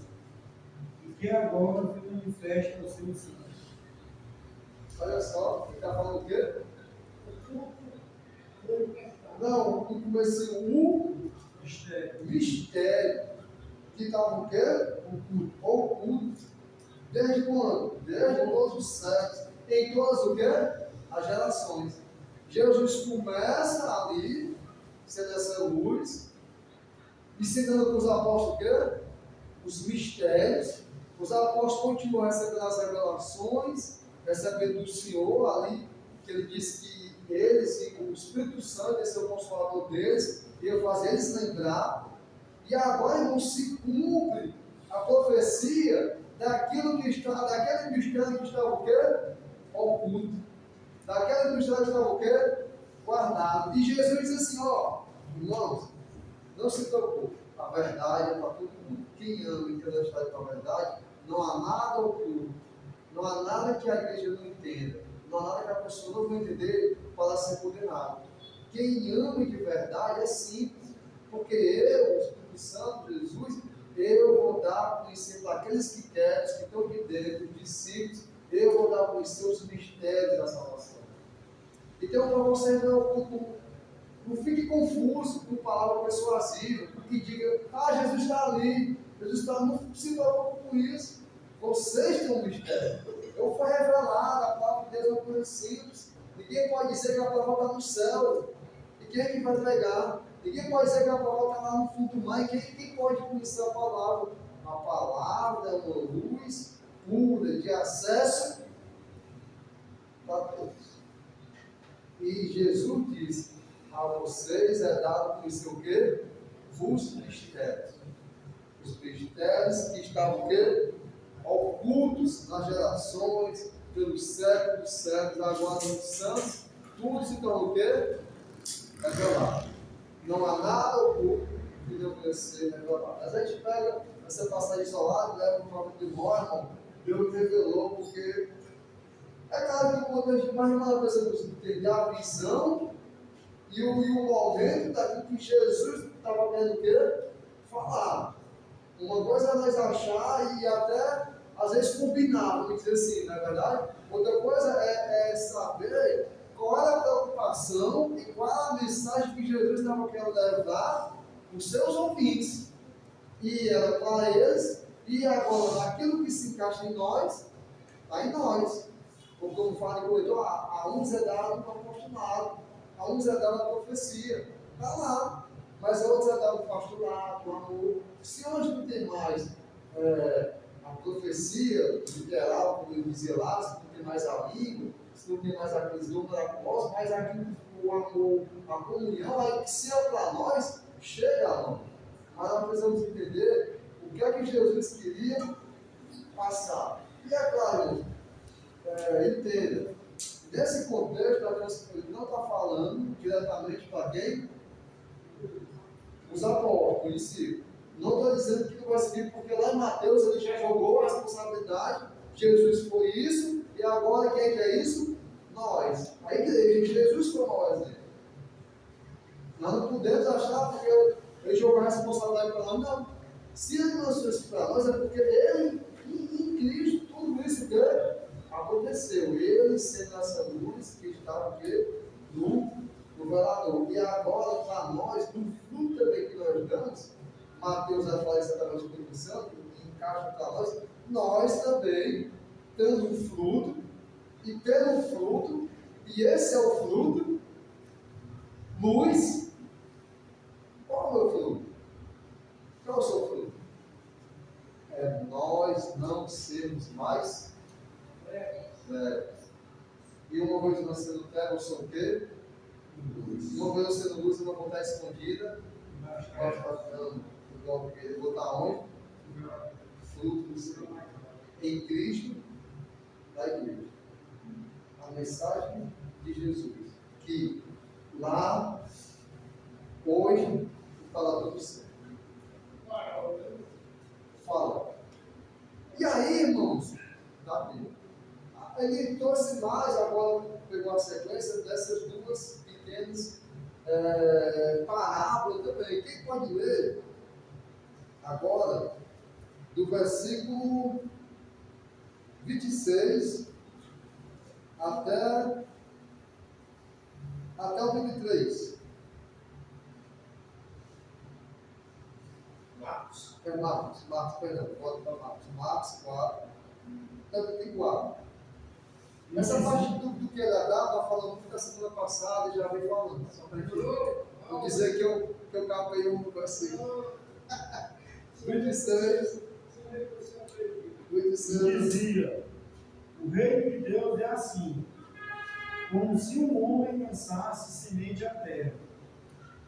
e que agora foi manifesto aos seus santos. Olha só, ele está falando o quê? Não, no começo o mistério. Que estava o quê? Oculto. Desde quando? Desde todos os séculos. Em todas o quê? As gerações. Jesus começa ali, sendo essa luz, ensinando para os apóstolos o quê? Os mistérios. Os apóstolos continuam recebendo as revelações, recebendo do Senhor ali, que ele disse que eles e o Espírito Santo, esse é o consolador deles, ia fazer eles lembrar. E agora, irmão, se cumpre a profecia daquilo que está, daquele mistério que estava o quê? Oculto. Daquele mistério que estava o quê? Guardado. E Jesus diz assim, ó, irmãos, não se preocupe, a verdade é para todo mundo. Quem ama e tem honestidade com a verdade, não há nada oculto, não há nada que a igreja não entenda, não há nada que a pessoa não vai entender para ser condenado. Quem ama de verdade é simples, porque eu, o Espírito Santo, Jesus, eu vou dar a conhecer para aqueles que querem, que estão aqui dentro, os discípulos, eu vou dar a conhecer os mistérios da salvação. Então, para você não fique confuso com palavra persuasiva, que diga, Jesus está ali, Jesus está, não se preocupe com isso. Vocês têm um mistério. Eu fui revelado, a palavra de Deus é uma coisa simples. Ninguém pode dizer que a palavra está no céu. E quem é que vai pregar? Ninguém pode dizer que a palavra está lá no fundo do mar. E quem pode conhecer a palavra? A palavra é uma luz pura de acesso para todos. E Jesus disse, a vocês é dado conhecer o quê? Os mistérios. Os mistérios que estavam o quê? Ocultos nas gerações, pelos séculos dos séculos, agora nos santos, tudo se tornou o quê? Revelado. Não há nada oculto que deve ser revelado. Mas a gente pega essa passagem isolada, leva para o próprio Mormon, Deus revelou, porque é claro que quando a gente mais uma coisa entender a visão e o momento daquilo que Jesus estava querendo o quê? Falar. Uma coisa é nós achar e até às vezes combinar, vamos dizer assim, não é verdade? Outra coisa é saber qual era a preocupação e qual era a mensagem que Jesus estava querendo levar para os seus ouvintes. E era para eles, e agora naquilo que se encaixa em nós, está em nós. Ou como fala em Coríntios, a uns é dado o apostolado, a uns é dado a profecia. Está lá. Mas a outros é dado o pastorado, o amor. Se hoje não tem mais a profecia literal, como eu dizia lá, se não tem mais a língua, se não tem mais aqueles dons maravilhosos, mas aqui o amor, a comunhão, aí que se é para nós, chega a nós. Mas nós precisamos entender o que é que Jesus queria passar. E é claro, entenda, nesse contexto, ele não está falando diretamente para quem? Os apóstolos em si. Não estou dizendo que não vai seguir, porque lá em Mateus ele já jogou a responsabilidade. Jesus foi isso, e agora quem é isso? Nós. A igreja. Jesus foi o maior exemplo. Nós não podemos achar porque ele jogou a responsabilidade para nós. Não. Se ele lançou isso para nós, é porque ele, em Cristo, tudo isso que aconteceu. Ele sendo essa luz que estava no velador. E agora, para nós, no fruto também que nós damos, Mateus vai falar exatamente o que Espírito Santo, que encaixa para nós também tendo um fruto, e tendo um fruto, e esse é o fruto, luz. Qual é o meu fruto? Qual é o seu fruto? É nós não sermos mais velhos. E uma vez nós sendo terra, eu sou o quê? Luz. Uma vez eu sendo luz, eu não vou estar escondida. Eu vou estar onde? Fruto do Senhor. Em Cristo, da igreja. A mensagem de Jesus. Que lá, hoje, fala tudo certo. Fala. E aí, irmãos, ele trouxe mais, agora pegou a sequência dessas duas pequenas parábolas também. Quem pode ler agora, do versículo 26 até o 23. Marcos, perdão, volta para Marcos 4, até o 24. Essa parte do que ele estava falando muito da semana passada e já veio falando, só para eu dizer que eu capei um versículo. 26. Dizia: o reino de Deus é assim, como se um homem lançasse semente à terra,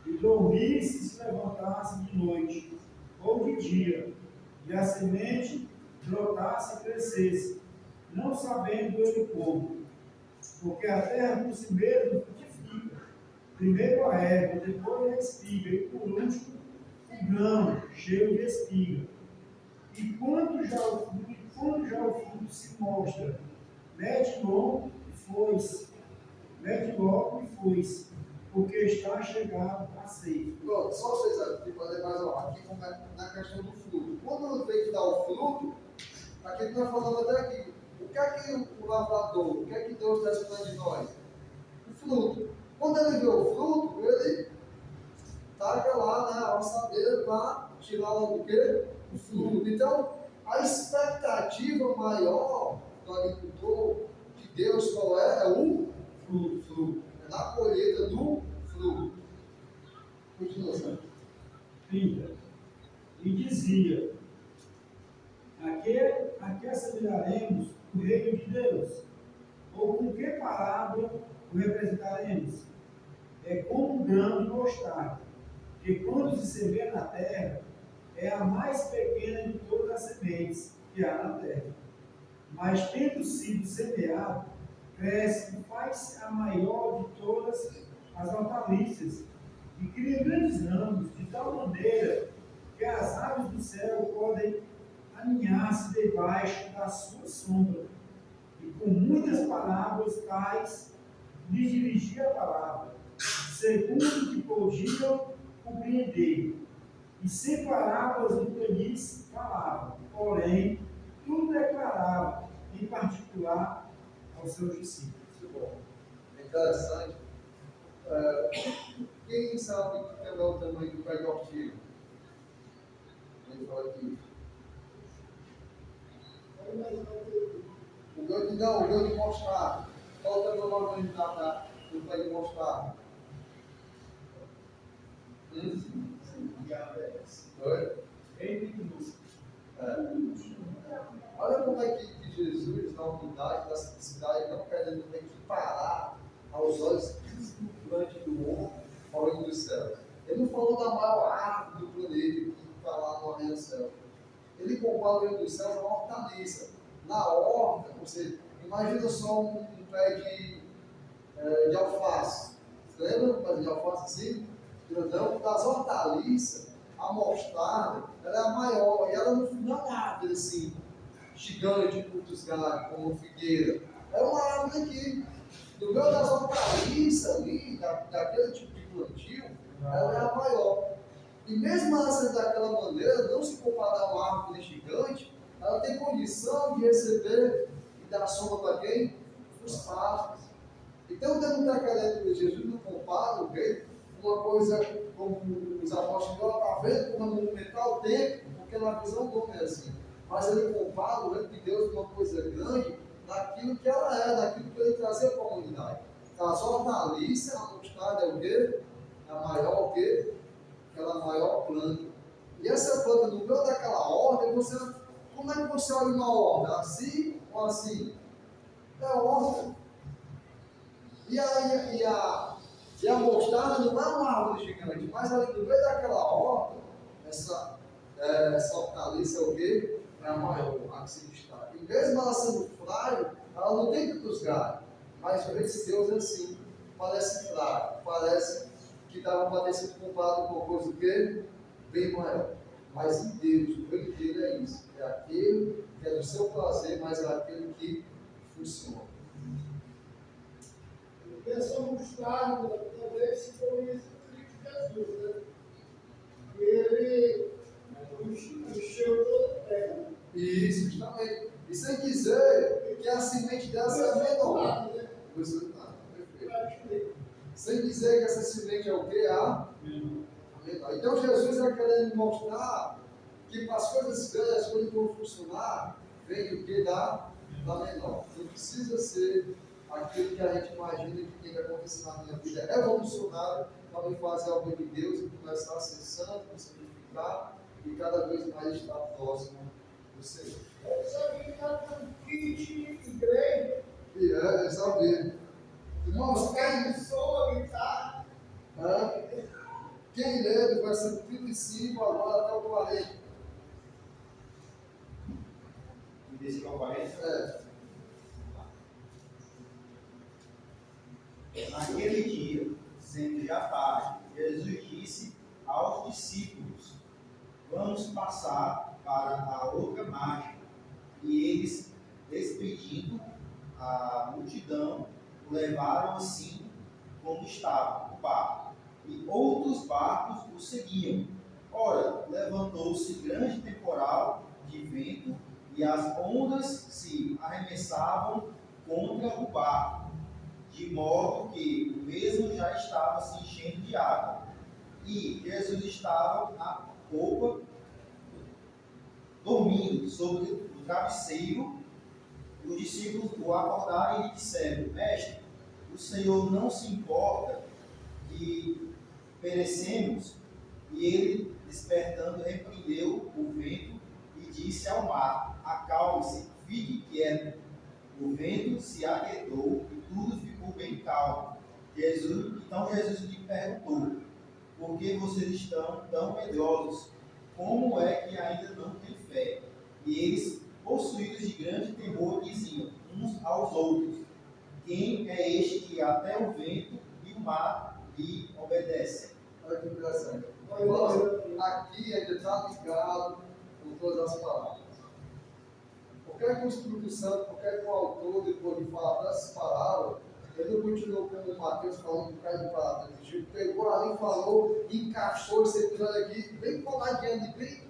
e dormisse e se levantasse de noite ou de dia, e a semente brotasse e crescesse, não sabendo ele como, porque a terra por si mesma frutifica, primeiro a erva, depois a espiga, e por último o grão cheio de espiga. E quando já o fruto se mostra, mete logo e porque está chegado a ceifa. Pronto, só vocês aqui podem mais aqui na questão do fruto. Quando tem que dar o fruto, aqui que nós falamos até aqui. O que é que o lavrador, o que é que Deus está esperando de nós? O fruto. Quando ele vê o fruto, ele taca lá na assadeira para tirar logo o quê? O fruto. Então, a expectativa maior do agricultor de Deus qual é? É o fruto. É na colheita do fruto. Continua, Sérgio. 30. E dizia: a que assemelharemos o reino de Deus? Ou com que parábola o representaremos? É como um grão de mostarda, que quando se semeia na terra, é a mais pequena de todas as sementes que há na terra. mas tendo sido semeado, cresce e faz-se a maior de todas as hortaliças, e cria grandes ramos, de tal maneira que as aves do céu podem aninhar-se debaixo da sua sombra. E com muitas palavras tais lhes dirigia a palavra, segundo que podiam compreender. E sem parábolas nunca lhes falava, porém, tudo declarava, em particular, aos seus discípulos. Muito bom. É interessante. Quem sabe que é o tamanho do pé de ortiga? Ele fala aqui. O grão de mostarda. Qual o tamanho do pé de mostarda? Oi? Olha como é que Jesus, na humildade da simplicidade, não querendo equiparar aos olhos deslumbrantes do homem ao reino dos céus. Ele não falou da maior árvore do planeta que está lá no reino dos céus. Ele compara o reino dos céus a uma hortaliça. Na horta, você imagina só um pé de alface. Você lembra um pé de alface assim? Grandão? Das hortaliças, a mostarda, ela é a maior. E ela não é uma árvore assim, gigante, muitos galhos, como uma figueira. É uma árvore aqui. No meio das hortaliças ali, daquele tipo de plantio, ela é a maior. E mesmo ela sendo daquela maneira, não se comparar a uma árvore gigante, ela tem condição de receber e dar sombra para quem? Os pássaros. Então, Deus não está querendo, Jesus não compara o reino, uma coisa como os apóstolos estão vendo, como é monumental o tempo, porque na visão do homem é assim. Mas ele compara o reino de Deus com uma coisa grande, naquilo que ela é, naquilo que ele trazia para a humanidade. As hortaliças, a mostarda é o quê? É a maior o quê? Aquela maior planta. E essa planta, no meio daquela horta, como é que você olha uma horta? Assim ou assim? É horta. E a mostarda não é uma árvore gigante, mas ali no meio daquela horta, essa hortaliça é o quê? É a maior, a que se destaca. E mesmo ela sendo frágil, ela não tem tantos galhos. Mas o reino de Deus é assim. Parece frágil, parece que dava para ter sido comparado com uma coisa o quê? Bem maior. Mas em Deus, o reino dele é isso. É aquele que é do seu prazer, mas é aquele que funciona. Essa mostarda também se conhece o Cristo Jesus, né? Ele encheu toda a terra. Isso, justamente. E sem dizer que a semente dessa é menor. Né? Perfeito. Sem dizer que essa semente é o quê? A menor. Então Jesus está querendo mostrar que para as coisas grandes, as coisas que vão funcionar, vem do que da menor. Não precisa ser aquilo que a gente imagina que tem que acontecer na minha vida. É revolucionário para me fazer algo de Deus e começar a ser santo, me santificar e cada vez mais estar próximo do Senhor. Eu sabia que está com kit igreja. E é saber. Irmãos, quem lê do versículo 35 agora até o 40? E desse ao 40? É. Naquele dia, sendo já tarde, Jesus disse aos discípulos: Vamos passar para a outra margem. E eles, despedindo a multidão, o levaram assim como estava o barco. E outros barcos o seguiam. Ora, levantou-se grande temporal de vento e as ondas se arremessavam contra o barco, de modo que o mesmo já estava se enchendo de água. E Jesus estava na popa, dormindo sobre o travesseiro. Os discípulos o acordaram e lhe disseram: Mestre, o Senhor não se importa que perecemos? E ele, despertando, repreendeu o vento e disse ao mar: Acalme-se, fique quieto. O vento se aquietou e tudo ficou bem calmo. Então Jesus lhe perguntou: Por que vocês estão tão medrosos? Como é que ainda não têm fé? E eles possuídos de grande temor, diziam uns aos outros: quem é este que até o vento e o mar lhe obedecem? Olha que interessante. Irmãos, aqui ainda está ligado com todas as palavras. Por que é que o Espírito Santo, por que é que o autor, depois de falar dessas palavras, ele não continuou como o Mateus falando um bocado de palavras? Ele pegou ali, falou, encaixou esse episódio aqui, bem coladinho, bem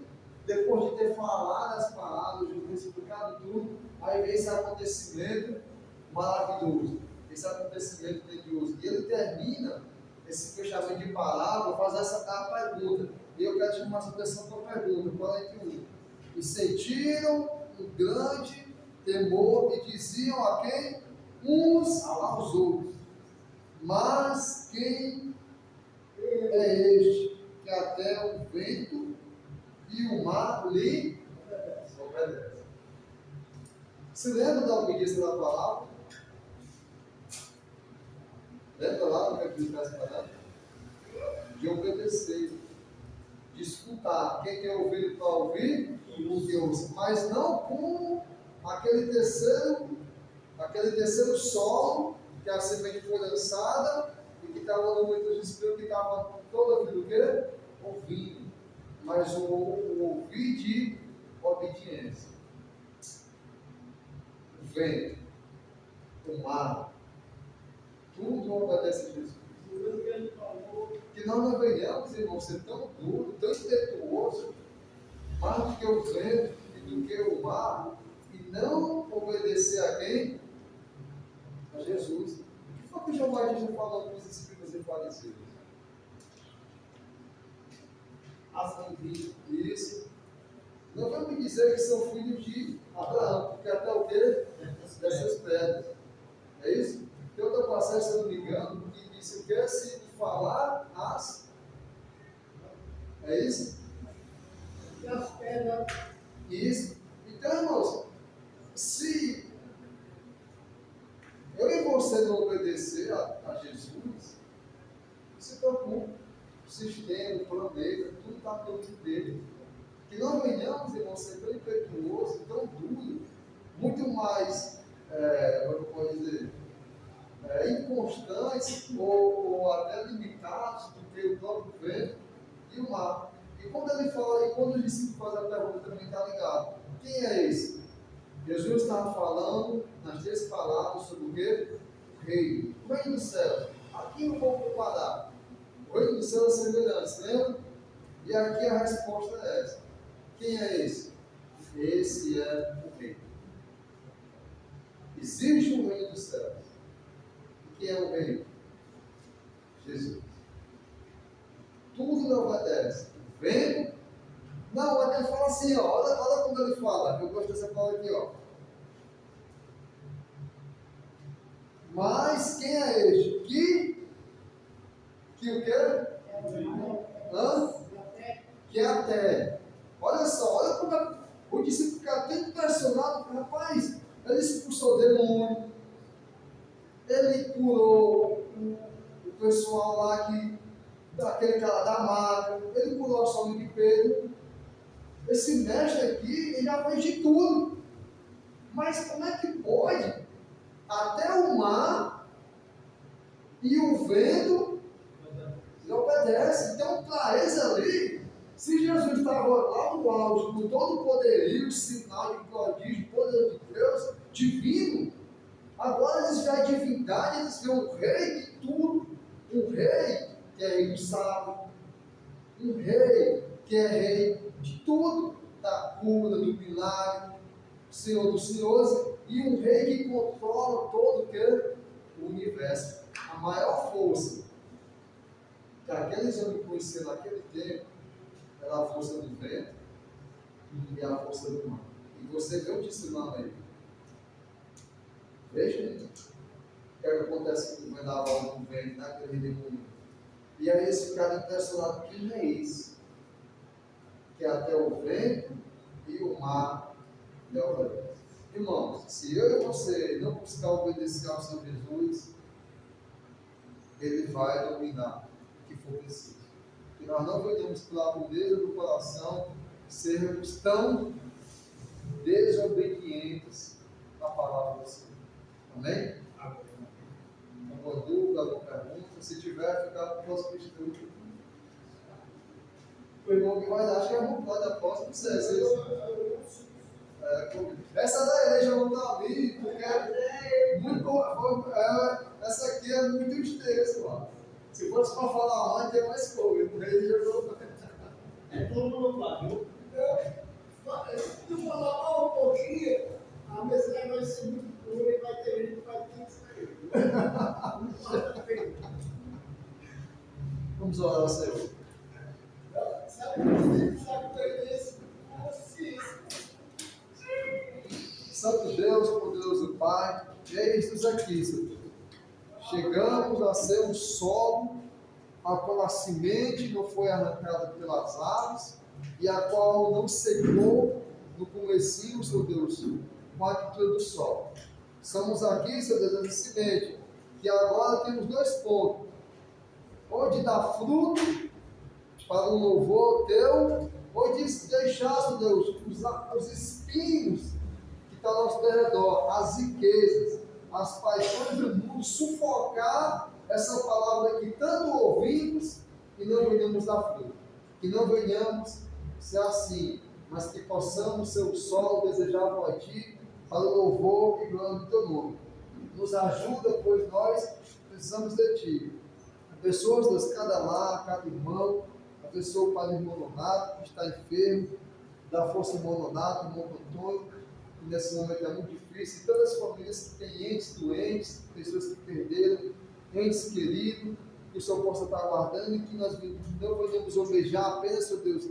depois de ter falado as palavras, de ter explicado tudo, aí vem esse acontecimento maravilhoso, esse acontecimento grandioso. E ele termina esse fechamento de palavra, faz essa pergunta. E eu quero chamar a atenção para a pergunta, 41. E sentiram um grande temor e diziam a quem? Uns aos outros. Mas quem é este que até o vento e o mar lhe obedecem? Se lembra da obediência da palavra? Lembra lá do que a Bíblia está falando? De obedecer, de escutar. Quem quer ouvir para ouvir, o que ouça. Mas não como aquele terceiro solo, que a semente foi lançada e que estava no meio dos espíritos, que estava toda a vida o quê? Ouvindo. Mas o ouvir de obediência. O vento, o mar, tudo obedece a Jesus. Que nós não venhamos, irmão, ser tão duro, tão impetuoso, mais do que o vento e do que o mar, e não obedecer a quem? A Jesus. O que foi que João Batista falou com os espíritos e fariseus? Isso. Não vai me dizer que são filhos de Abraão, porque até o quê? Dessas pedras. É isso? Tem outra passagem, se eu não me engano, que diz que quer se falar as. É isso? As pedras. Isso. Então, irmãos, se eu e você não obedecer a Jesus, se preocupe. O sistema, o planeta, tudo está dentro dele. Que não venhamos, irmãos, ser tão impetuoso, tão duro, muito mais, como eu posso dizer, inconstantes ou até limitados do que o próprio vento e o mar. E quando ele fala, e quando o discípulo faz a pergunta, também está ligado. Quem é esse? Jesus estava falando nas 3 palavras sobre o quê? O reino. O reino do céu. Aqui não vou comparar. O reino do céu é semelhante, lembra? E aqui a resposta é essa. Quem é esse? Esse é o reino. Existe um reino dos céus. Quem é o reino? Jesus. Tudo não obedece. O vento. Não, ele fala assim, ó, olha como ele fala. Eu gosto dessa palavra aqui, ó. Mas quem é este? Que o quê? Hã? Que é a terra. Olha só, olha como o discípulo fica até impressionado, porque, rapaz, ele expulsou demônio, ele curou o pessoal lá daquele cara da maca, ele curou a sogra de Pedro. Esse mestre aqui, ele já fez de tudo. Mas como é que pode? Até o mar e o vento lhe obedecem. Então, para eles ali, se Jesus estava lá no auge, com todo o poderio, sinal de prodígio, poder de Deus, divino, agora eles veem a divindade, eles veem o rei de tudo. Um rei que é rei do sábado, um rei que é rei de tudo, da cura, do milagre, Senhor dos senhores, e um rei que controla todo o universo. A maior força que aqueles homens conheceram naquele tempo era a força do vento e a força do mar. E você vê o tsunami aí. Veja o que acontece com o vendaval do vento naquele redemoinho. E aí eles ficaram impressionados, quem é isso? Que até o vento e o mar lhe obedecem. Irmãos, se eu e você não buscar obedecer ao Senhor Jesus, Ele vai dominar o que for preciso. Que nós não venhamos pela pureza do coração sermos tão desobedientes à palavra do Senhor. Amém? Alguma dúvida, alguma pergunta? Se tiver, fica para o próximo estudo. O irmão que vai dar, acho que é a vontade da próxima, não sei. Essa da igreja não está ali, porque essa aqui é muito extensa, mano. Se fosse para falar mais, tem mais coisa. Ele jogou. Todo mundo lá, viu? Se tu falar um pouquinho, a mensagem vai ser muito pura e vai ter gente que vai ter que sair. Vamos orar ao Senhor. Sabe o que é isso? Santo Deus, poderoso Pai, eis-nos aqui, Senhor. Chegamos a ser um solo, a qual a semente não foi arrancada pelas aves, e a qual não secou no comecinho, Senhor Deus, com a atitude do sol. Estamos aqui, Senhor Deus, essa semente, que agora temos dois pontos. Ou de dar fruto para o louvor teu, ou de deixar, Senhor Deus, os espinhos que estão ao nosso redor, as riquezas, as paixões do mundo, sufocar essa palavra que tanto ouvimos e não venhamos dar fruto. Que não venhamos ser assim, mas que possamos ser o sol desejável a Ti, para o louvor e glória do Teu nome. Nos ajuda, pois nós precisamos de Ti. Pessoas, Deus, cada lar, cada irmão, abençoa o Padre irmão Nonato, que está enfermo, dá força ao irmão Nonato, irmão Antônio, que nesse momento é muito difícil, e todas as famílias que têm entes doentes, pessoas que perderam, entes queridos, que o Senhor possa estar aguardando e que nós não venhamos almejar apenas, Senhor Deus,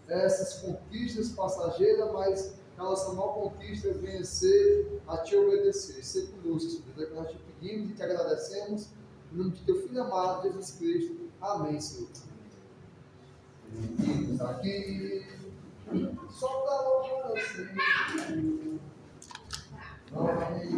essas conquistas passageiras, mas que a nossa maior conquista venha ser a Te obedecer, ser conosco, Senhor Deus, é que nós Te pedimos e Te agradecemos, em nome de Teu Filho amado, Jesus Cristo. Amém, Senhor. Bem-vindos aqui, só para você. Não, aqui.